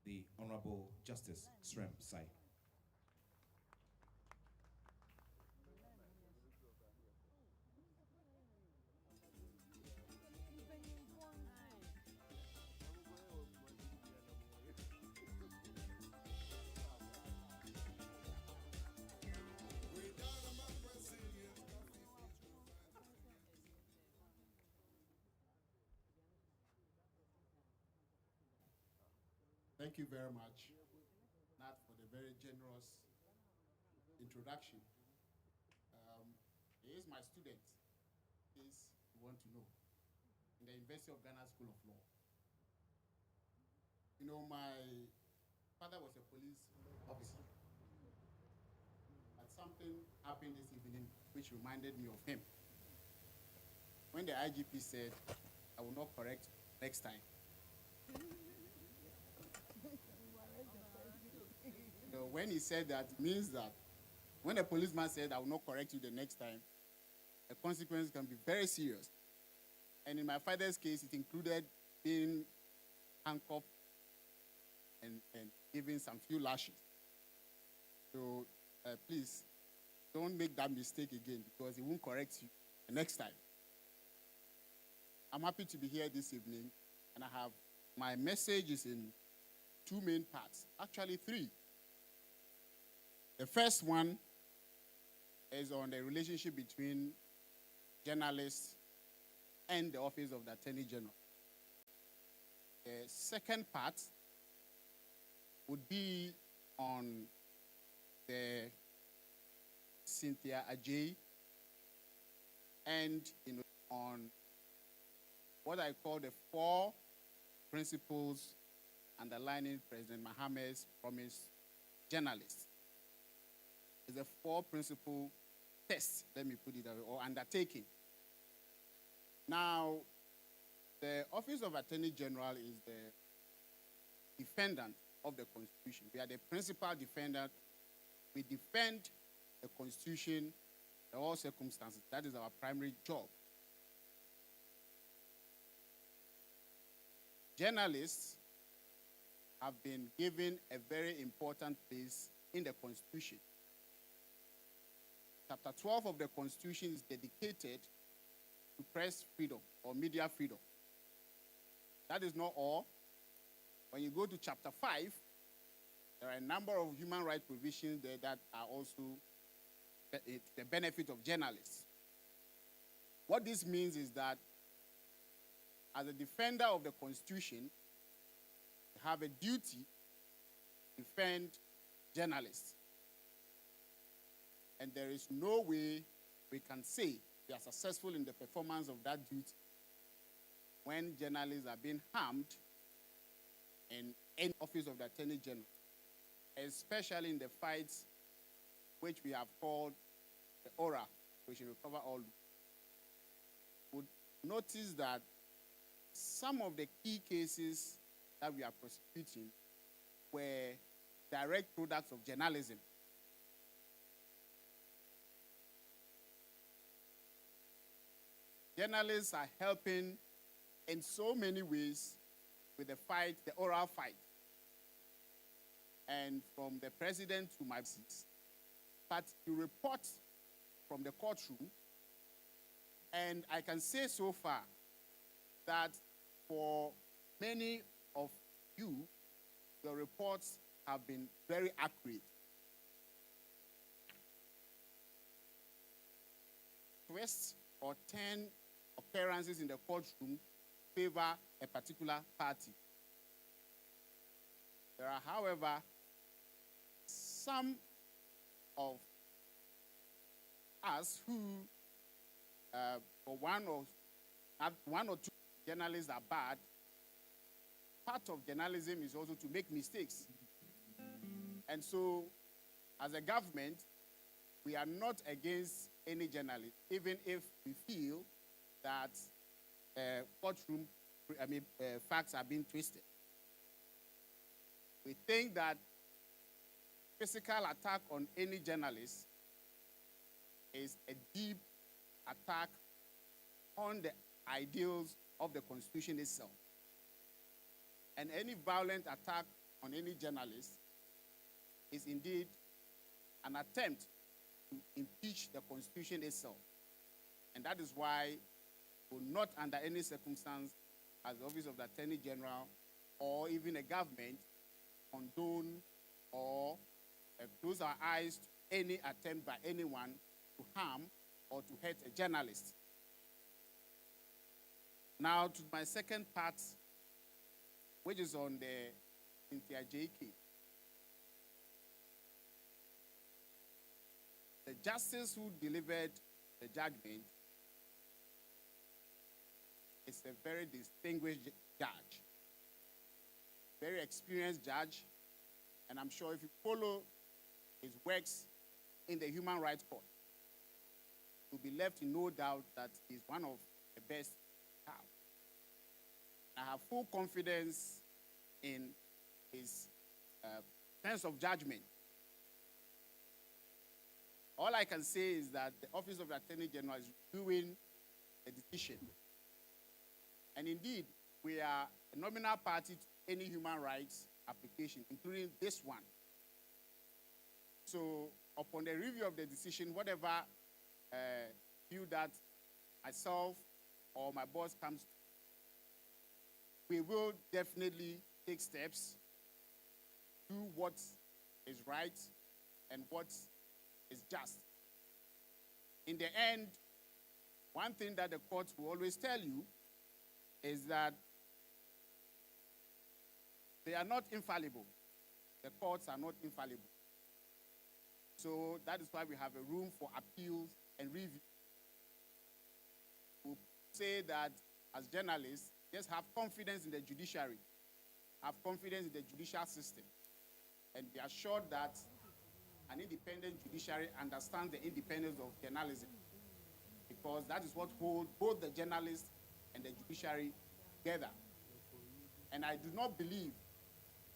the Honorable Justice Srem Sai. Thank you very much, Nat, for the very generous introduction. He is my student, in case you want to know, in the University of Ghana School of Law. You know, my father was a police officer, but something happened this evening which reminded me of him. When the IGP said, I will not correct next time, so when he said that, it means that when a policeman said, I will not correct you the next time, the consequence can be very serious. And in my father's case, it included being handcuffed and giving some few lashes. So please, don't make that mistake again, because he won't correct you the next time. I'm happy to be here this evening, and my message is in two main parts, actually three. The first one is on the relationship between journalists and the Office of the Attorney General. The second part would be on the Cynthia Ajay and on what I call the 4 principles underlining President Mohammed's promise journalists. It's a 4-principle test, let me put it that way, or undertaking. Now, the Office of Attorney General is the defendant of the Constitution. We are the principal defendant. We defend the Constitution in all circumstances. That is our primary job. Journalists have been given a very important place in the Constitution. Chapter 12 of the Constitution is dedicated to press freedom or media freedom. That is not all. When you go to chapter 5, there are a number of human rights provisions there that are also the benefit of journalists. What this means is that as a defender of the Constitution, you have a duty to defend journalists. And there is no way we can say we are successful in the performance of that duty when journalists are being harmed in any Office of the Attorney General, especially in the fights which we have called the ORA, which will cover all. Would notice that some of the key cases that we are prosecuting were direct products of journalism. Journalists are helping in so many ways with the fight, the oral fight. And from the president to my seats. But you report from the courtroom, and I can say so far that for many of you, your reports have been very accurate. Twists or 10 occurrences in the courtroom favor a particular party. There are, however, some of us who, for one or two journalists are bad. Part of journalism is also to make mistakes. And so, as a government, we are not against any journalist, even if we feel that courtroom facts are being twisted. We think that physical attack on any journalist is a deep attack on the ideals of the Constitution itself. And any violent attack on any journalist is indeed an attempt to impeach the Constitution itself. And that is why we will not under any circumstance, as the Office of the Attorney General or even a government, condone or close our eyes to any attempt by anyone to harm or to hurt a journalist. Now to my second part, which is on the Cynthia J. case. The justice who delivered the judgment is a very distinguished judge, very experienced judge, and I'm sure if you follow his works in the Human Rights Court, you'll be left in no doubt that he's one of the best we have. I have full confidence in his sense of judgment. All I can say is that the Office of the Attorney General is reviewing the decision. And indeed, we are a nominal party to any human rights application, including this one. So upon the review of the decision, whatever view that myself or my boss comes to, we will definitely take steps, do what is right and what is just. In the end, one thing that the courts will always tell you is that they are not infallible. The courts are not infallible. So that is why we have a room for appeals and review. We say that as journalists, just have confidence in the judiciary, have confidence in the judicial system, and be assured that an independent judiciary understands the independence of journalism, because that is what holds both the journalists and the judiciary together. And I do not believe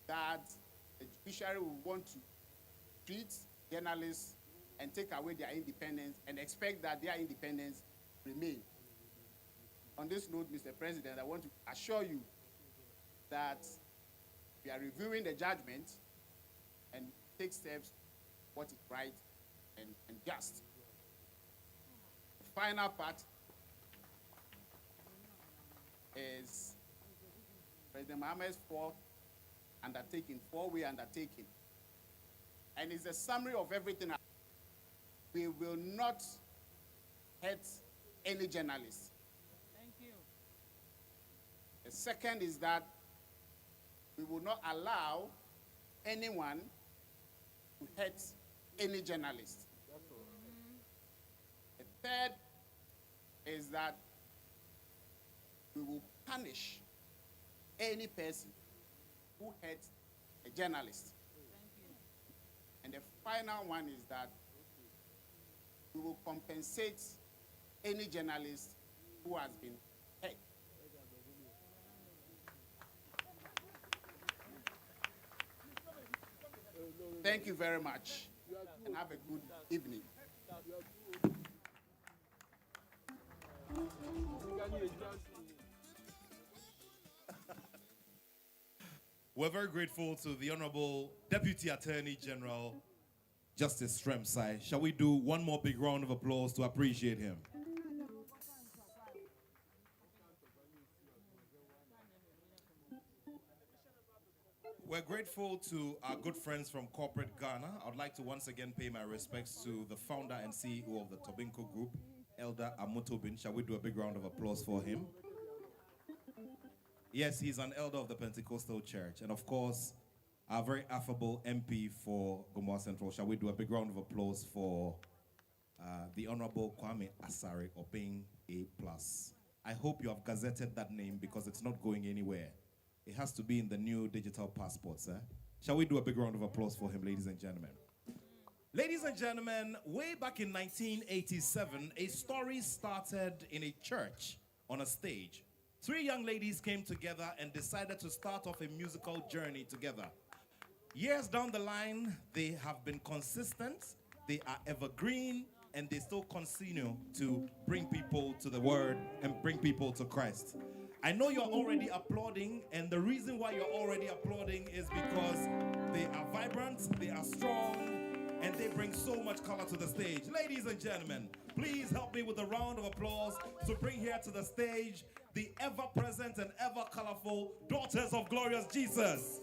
that the judiciary will want to treat journalists and take away their independence and expect that their independence remain. On this note, Mr. President, I want to assure you that we are reviewing the judgment and take steps what is right and just. The final part is President Mohammed's four-way undertaking. And it's a summary of everything. We will not hurt any journalist. Thank you. The second is that we will not allow anyone to hurt any journalist. The third is that we will punish any person who hurts a journalist. And the final one is that we will compensate any journalist who has been hurt. Thank you very much, and have a good evening. We're very grateful to the Honorable Deputy Attorney General, Justice Stremsai. Shall we do one more big round of applause to appreciate him? We're grateful to our good friends from corporate Ghana. I would like to once again pay my respects to the founder and CEO of the Tobinco Group, Elder Amotobin. Shall we do a big round of applause for him? Yes, he's an elder of the Pentecostal Church. And of course, our very affable MP for Gomoa Central. Shall we do a big round of applause for the Honorable Kwame Asare Obeng A+. I hope you have gazetted that name because it's not going anywhere. It has to be in the new digital passports. Shall we do a big round of applause for him, ladies and gentlemen? Ladies and gentlemen, way back in 1987, a story started in a church on a stage. 3 young ladies came together and decided to start off a musical journey together. Years down the line, they have been consistent, they are evergreen, and they still continue to bring people to the word and bring people to Christ. I know you're already applauding, and the reason why you're already applauding is because they are vibrant, they are strong, and they bring so much color to the stage. Ladies and gentlemen, please help me with a round of applause to bring here to the stage the ever-present and ever-colorful daughters of glorious Jesus.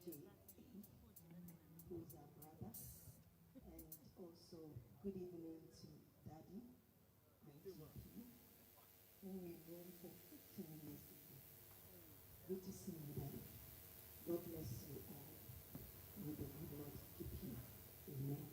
GJA, who's our brother, and also good evening to Daddy, IGP, whom we've known for 15 years ago. Good to see you, Daddy. God bless you all. May the good Lord keep you. Amen.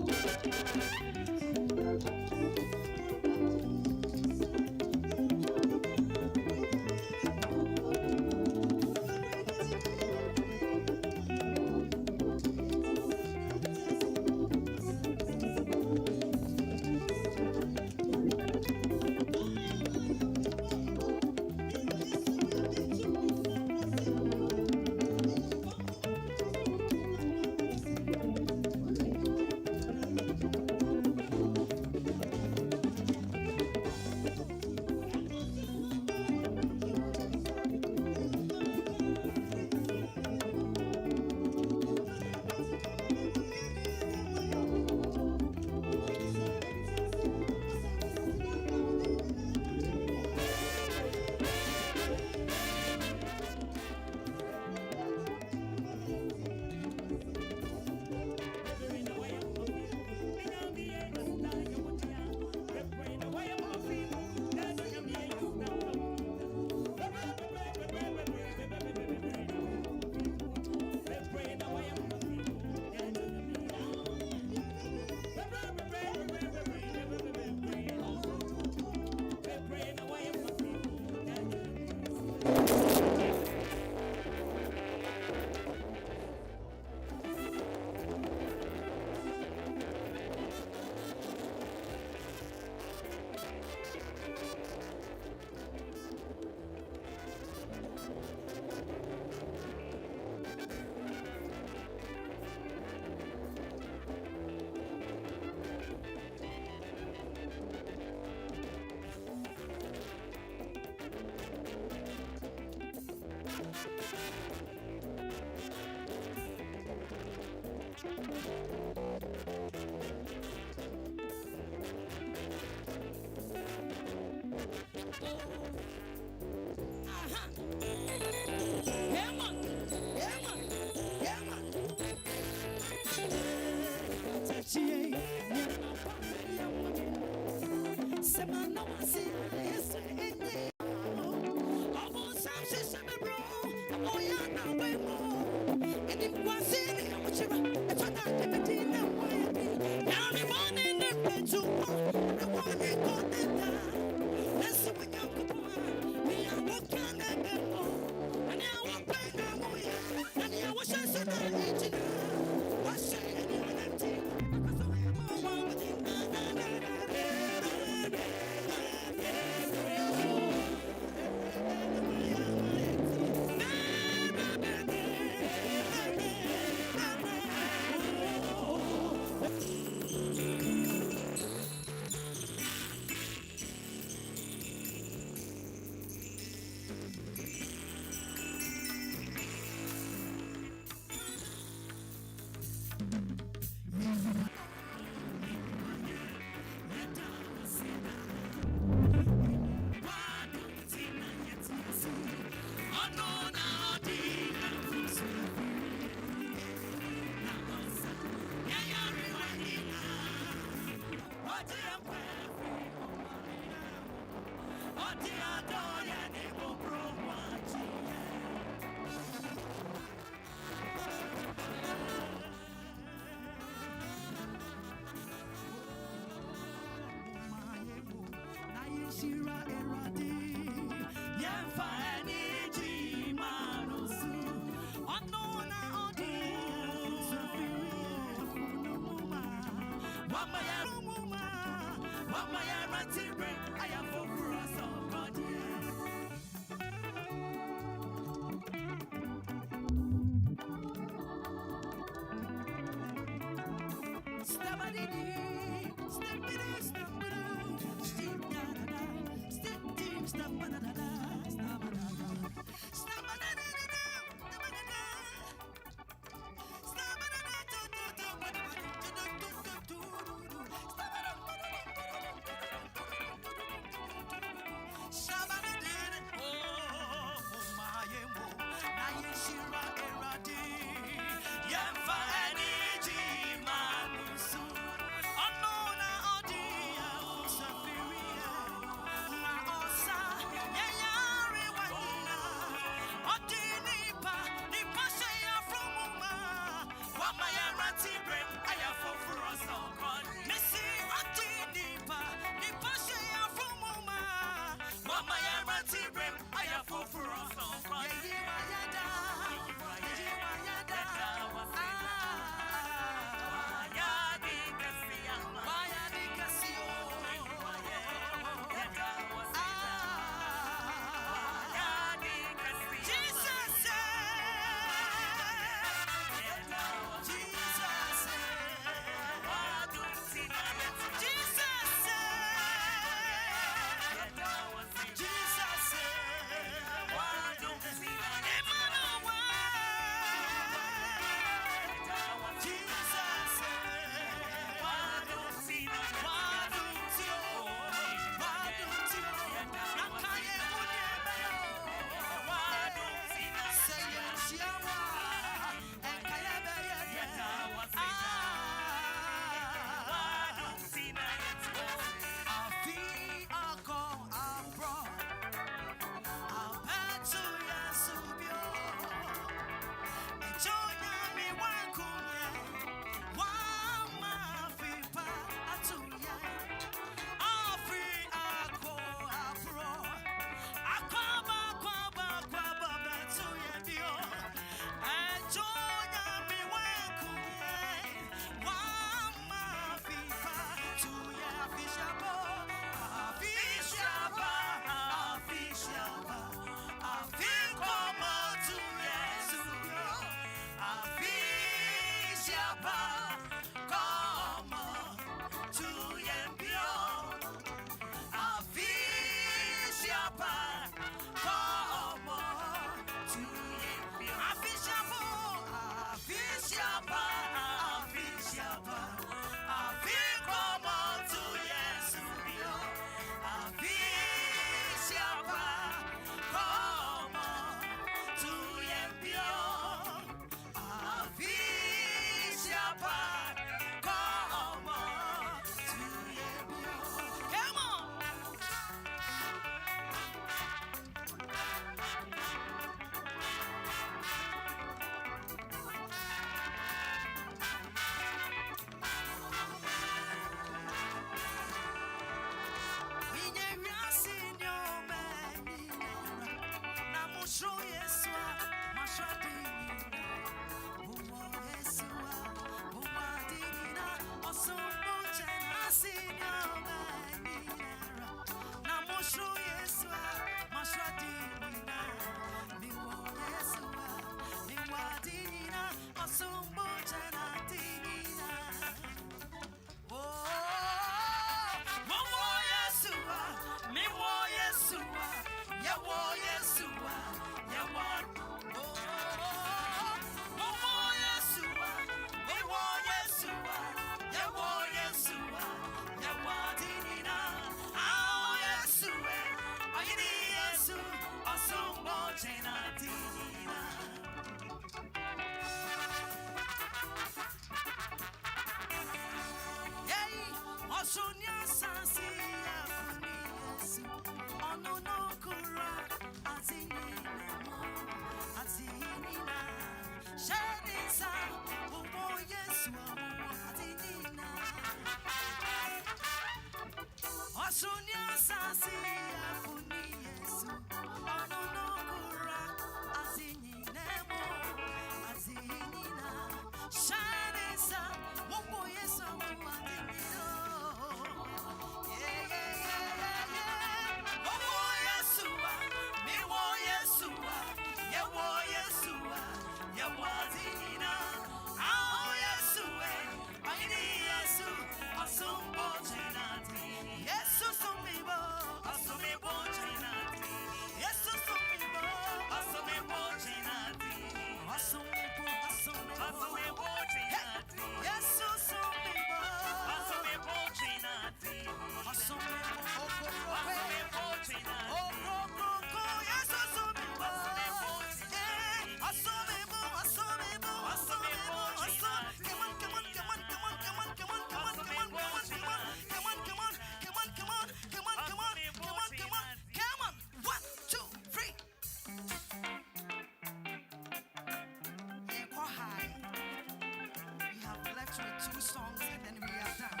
2 songs and then we are done.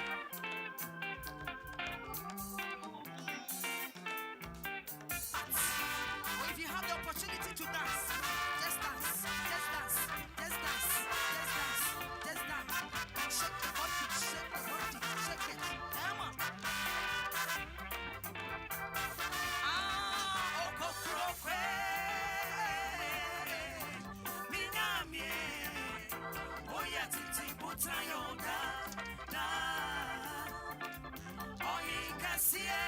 Or if you have the opportunity to dance, just dance, just dance, just dance, just dance, just dance. Shake the body, shake the body, shake it. Come on. Ah, okokroke, minamie, oya titi butayoda, da, oyikasie.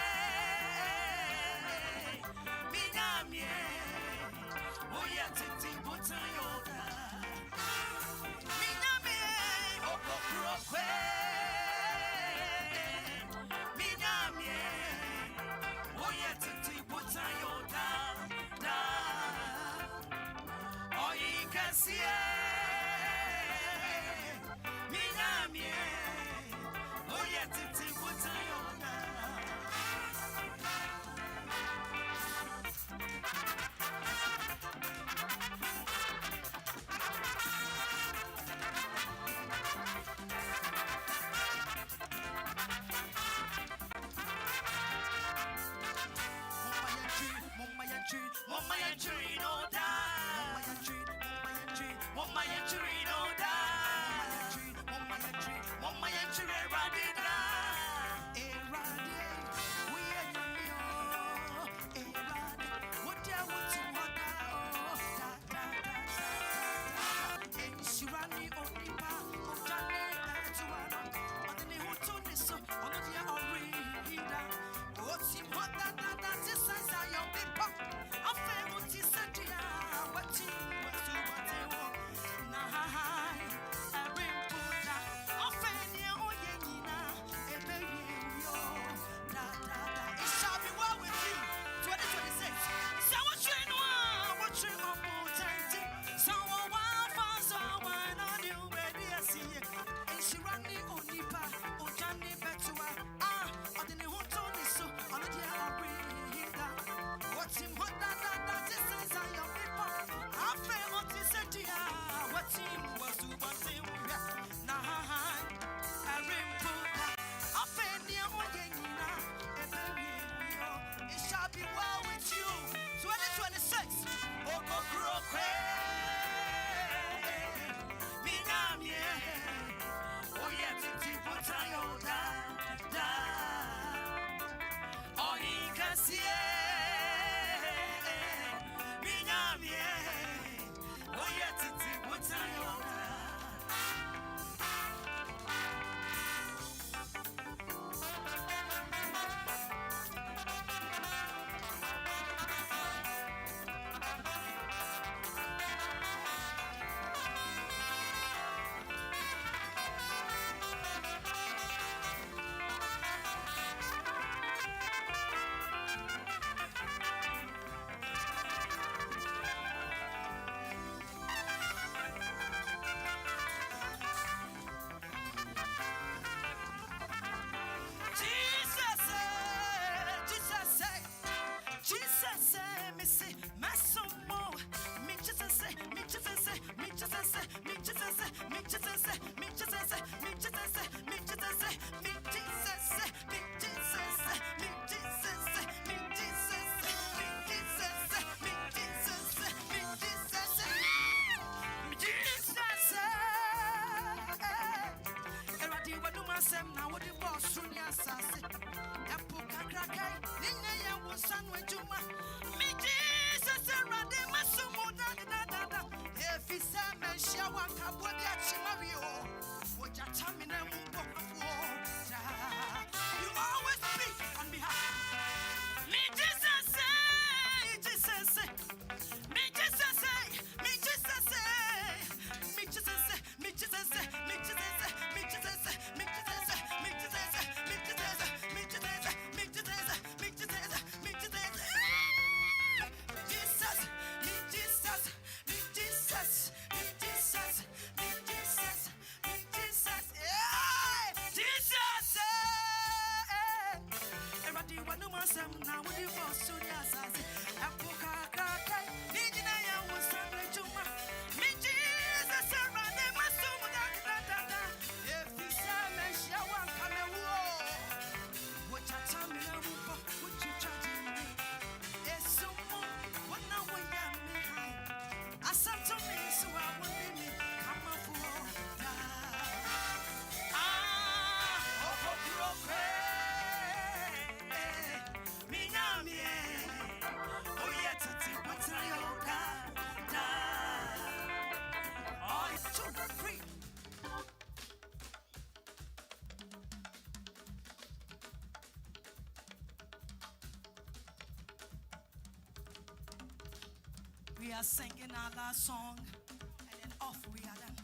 are singing our last song, and then off we are done.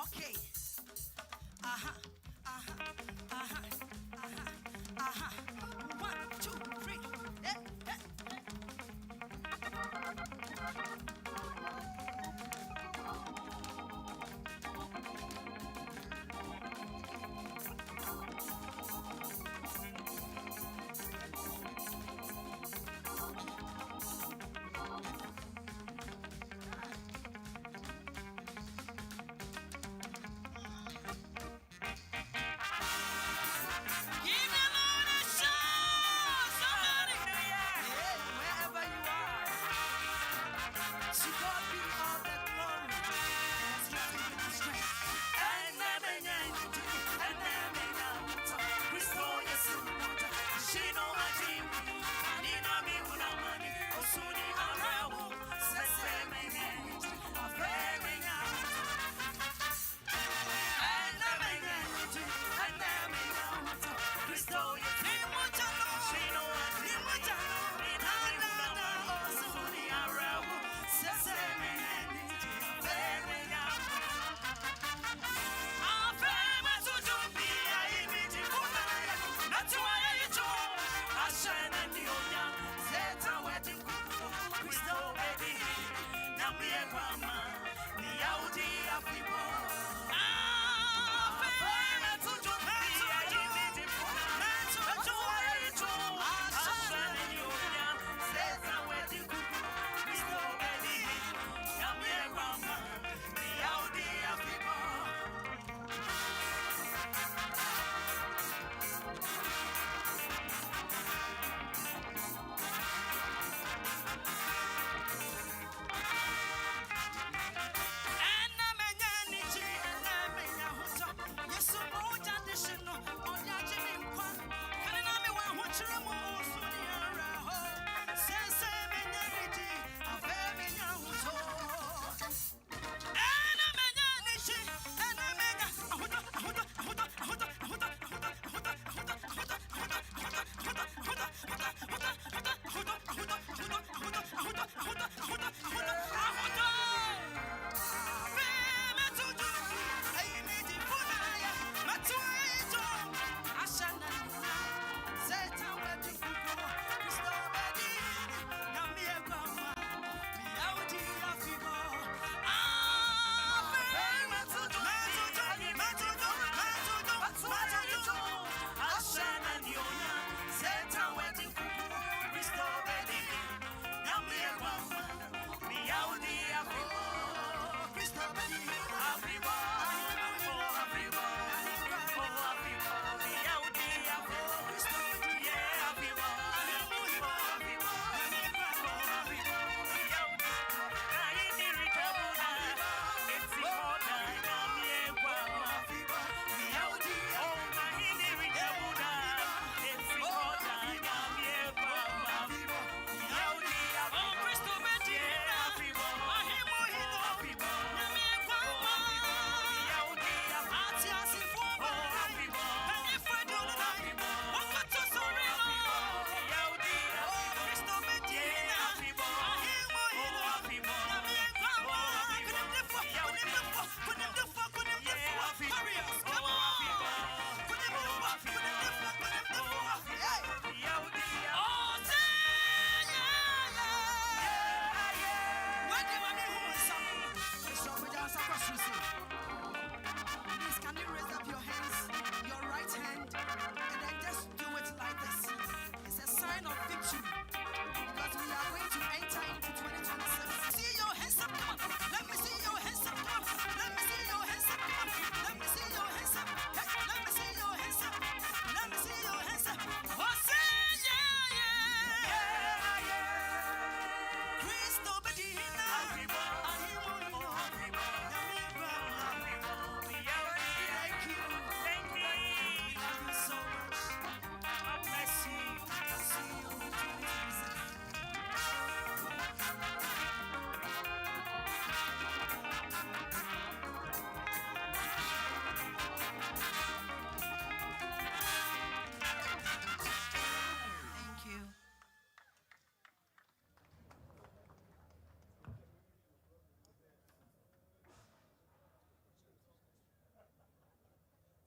Okay. Uh-huh. Uh-huh. Uh-huh. Uh-huh. Uh-huh. 1, 2, 3. Hey, hey, hey.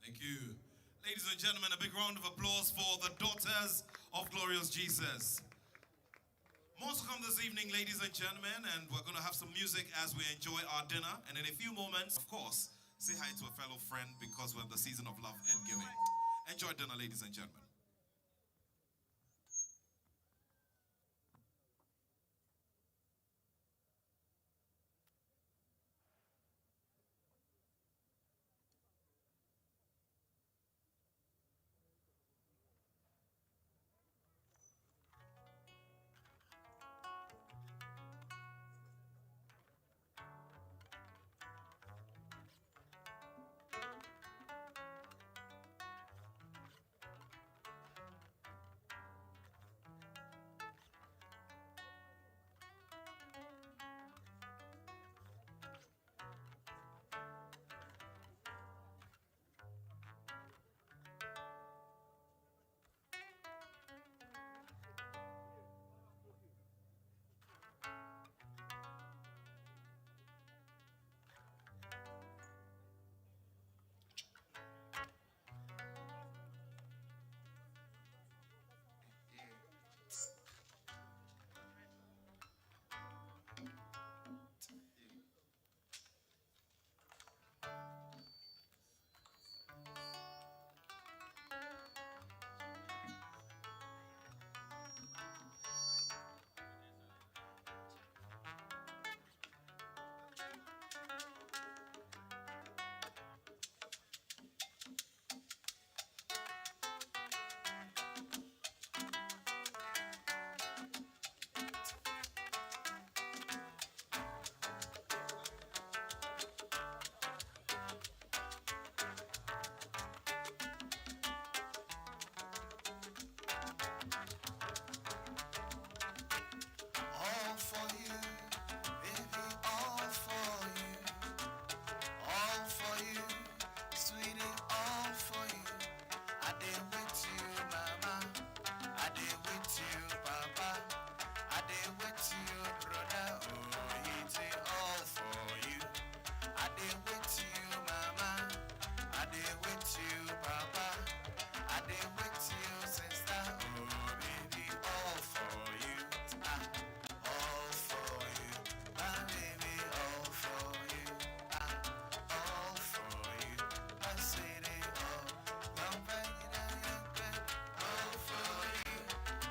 Thank you. Ladies and gentlemen, a big round of applause for the daughters of Glorious Jesus. More to come this evening, ladies and gentlemen, and we're going to have some music as we enjoy our dinner. And in a few moments, of course, say hi to a fellow friend because we're in the season of love and giving. Enjoy dinner, ladies and gentlemen. All for you, baby, all for you. All for you, sweetie, all for you. I did with you, mama. I did with you, papa. I did with you, brother. Oh, it's all for you. I did with you, mama. I did with you, papa. I did with you, sister. Oh, baby, all for you. All for you, my baby, all for you. All for you, my city, all for you,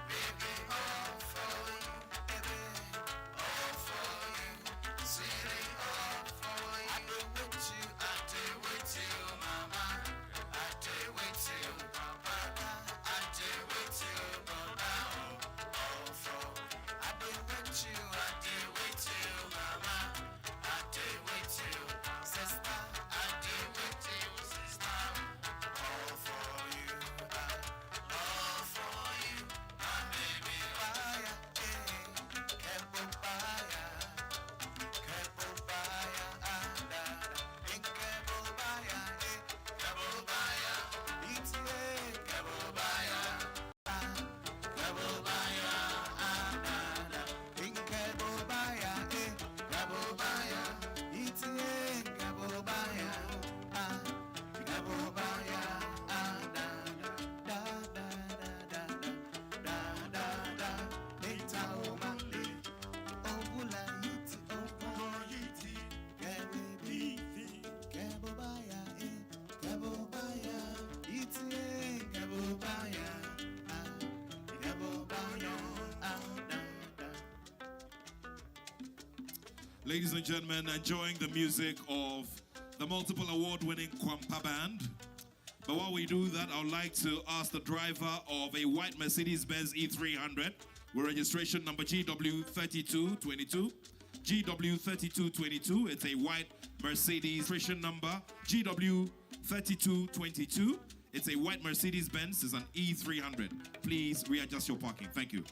baby, all for you, baby, all for you, city, all for you. I do with you, mama. I do with you, papa. I do with you, brother. All for I do with you, mama. I do with you, sister. I do with you, sister. All for you, my baby. Baya, Kebo baya, Kebo baya, Kebo baya, Kebo baya, Kebo baya, Inkebobaya, Gabobaya, Itie, Gabobaya, Gabobaya, da da da da da da da, Meta Omande, Obula Yiti, Obula Yiti, Gabibi, Gabobaya, Gabobaya, Itie, Gabobaya, Gabobaya, Ladies and gentlemen, enjoying the music of the multiple award-winning Kwampa Band. But while we do that, I would like to ask the driver of a white Mercedes-Benz E300 with registration number GW3222. GW3222, it's a white Mercedes. Registration number GW3222. It's a white Mercedes-Benz, it's an E300. Please readjust your parking. Thank you.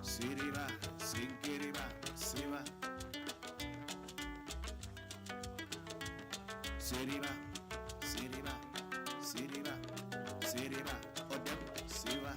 Siriba, Sinkiriba, Siva. Siriba, Siriba, Siriba, Siriba, Odem, Siva.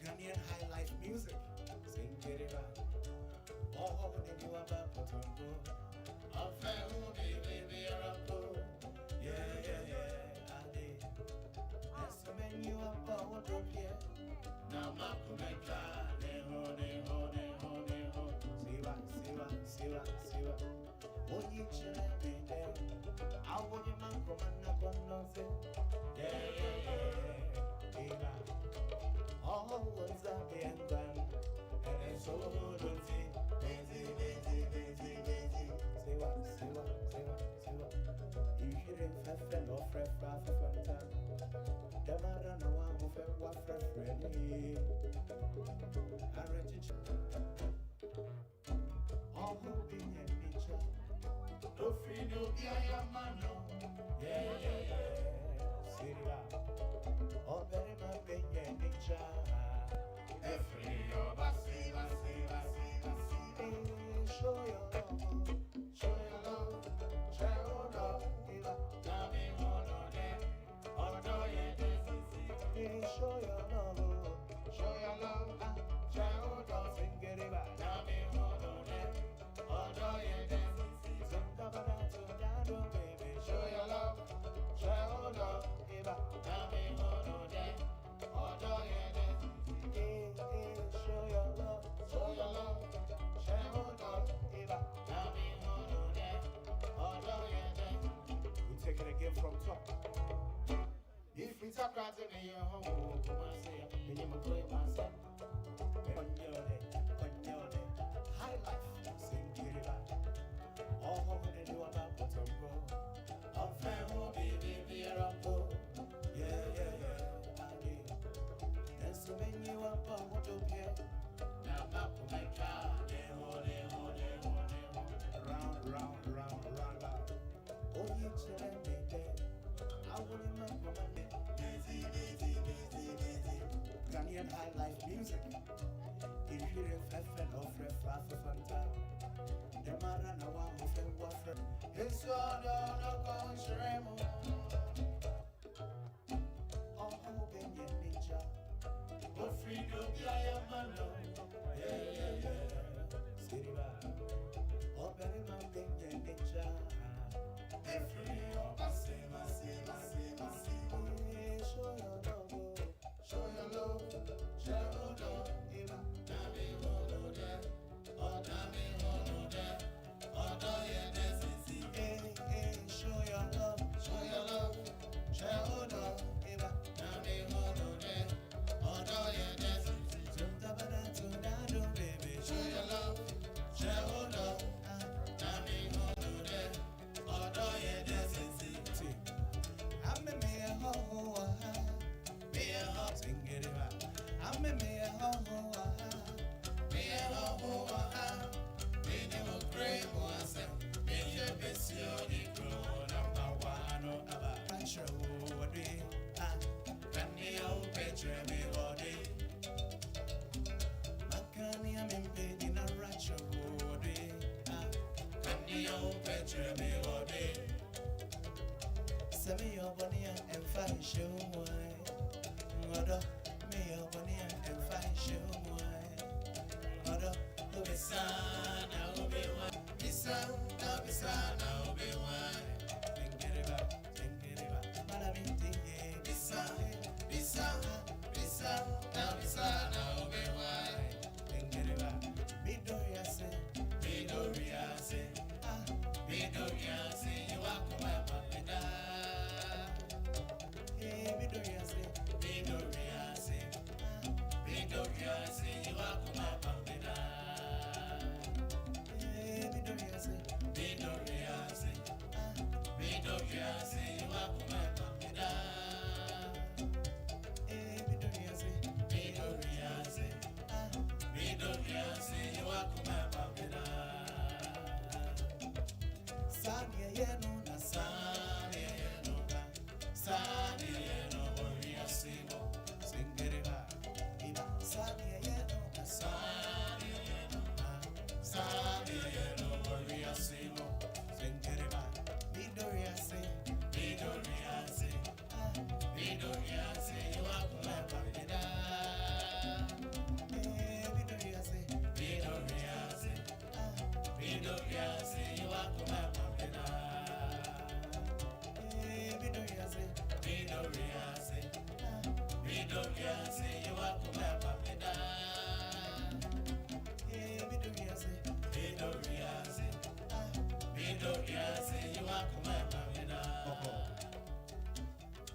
Ghanaian high life music. Sing it back. Oh, the new about Potongo. Yeah, yeah, yeah.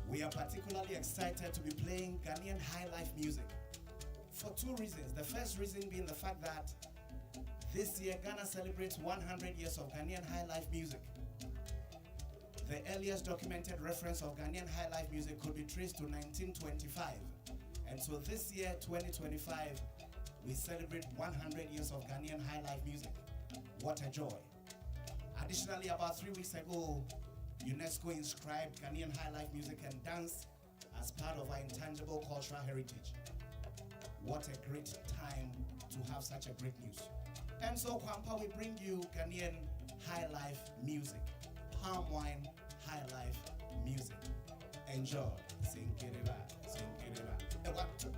We are particularly excited to be playing Ghanaian high life music for two reasons. The first reason being the fact that this year Ghana celebrates 100 years of Ghanaian high life music. The earliest documented reference of Ghanaian high life music could be traced to 1925. And so this year, 2025, we celebrate 100 years of Ghanaian high life music. What a joy. Additionally, about 3 weeks ago, UNESCO inscribed Ghanaian high life music and dance as part of our intangible cultural heritage. What a great time to have such a great news. And so, Kwampa, we bring you Ghanaian high life music. Palm wine high life music. Enjoy. Sing it back. Sing it back. One, two.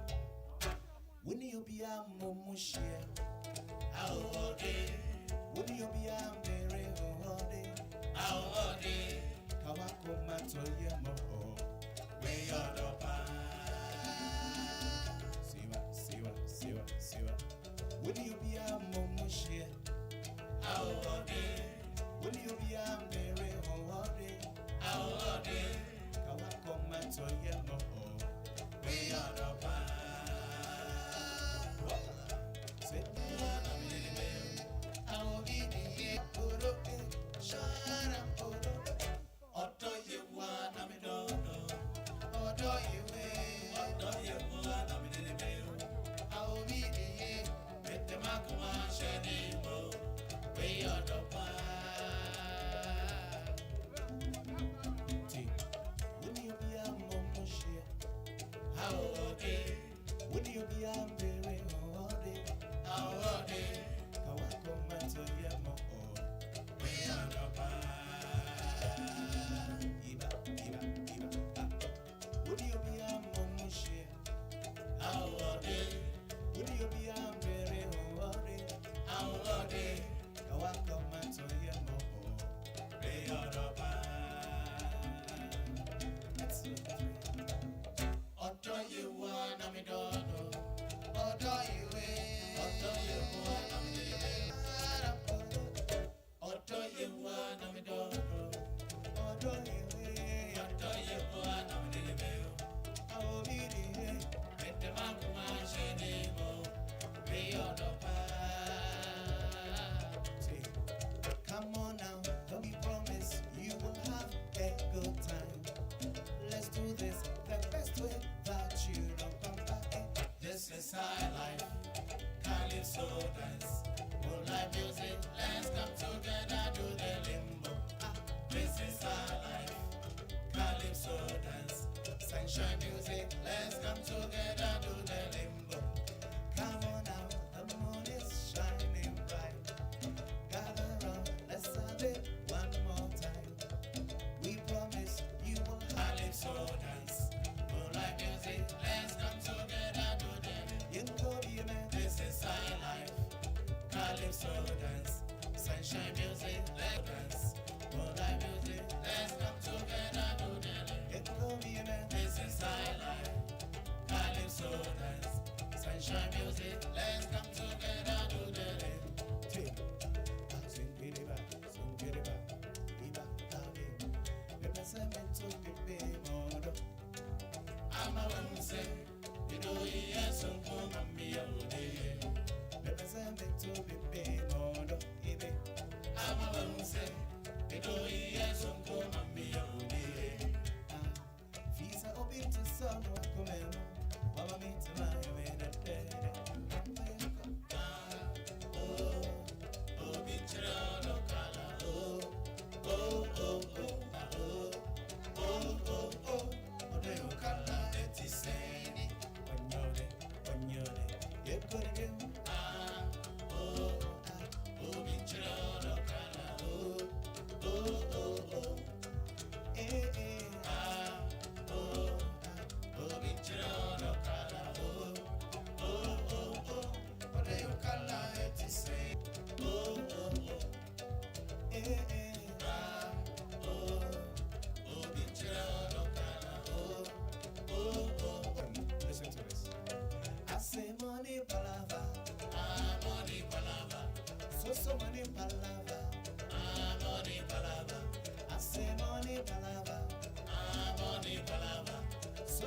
When you be a momushia, how day. When you be a berry, how day. Kawako mato yemo, where you're the Siwa. When you be a momushia, how day. When you be a berry, how day. Kawako mato yemo, where you're the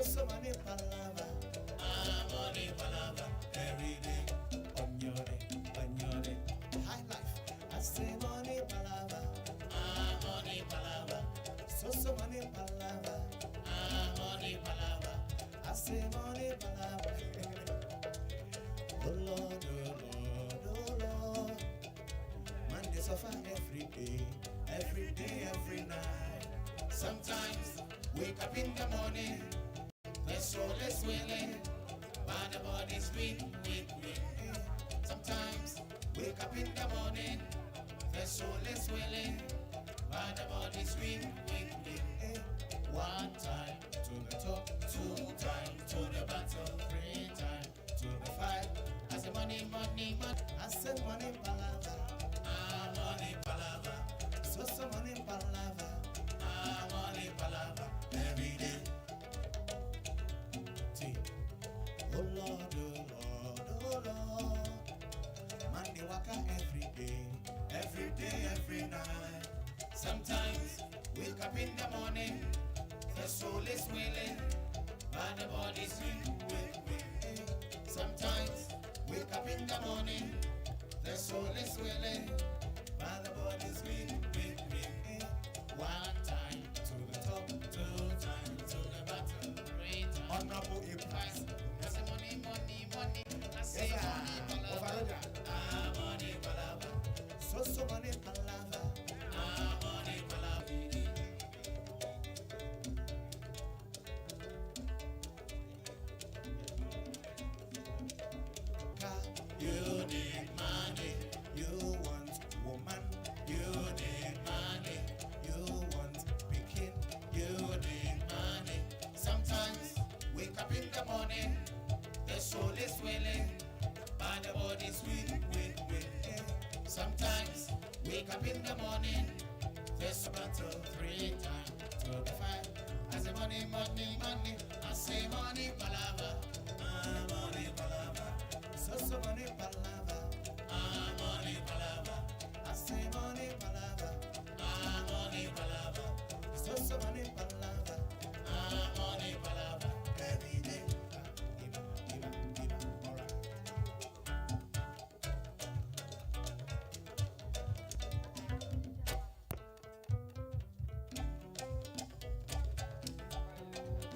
so money palava. Money palava. Every day. On your day. High life. I say money palava. Money palava. So money palava. Money palava. I say money palava. Oh Lord, oh Lord, oh Lord. Man, they suffer every day, every night. Sometimes wake up in the morning, the soul is willing, but the body's weak. Sometimes wake up in the morning, the soul is willing, but the body's weak. One time to the top, two times to the battle, three times to the fight. I say money. I say money palava. Money palava. So money palava. Money palava. Every day. See. Oh Lord, oh Lord, oh Lord. Man, they waka every day, every night. Sometimes wake up in the morning, the soul is willing, but the body's weak. Sometimes wake up in the morning, the soul is willing, but the body's weak. One time to the top, two times to the bottom, three times. Honorable price. I say money. I say money palava. Money palava. So money palava. Money palava. You need money, you want woman, you need money, you want picking, you need money. Sometimes wake up in the morning, the soul is willing, but the body's weak. Sometimes wake up in the morning, there's battle three times to the fight. I say money. I say money palava. Money palava. So money palava.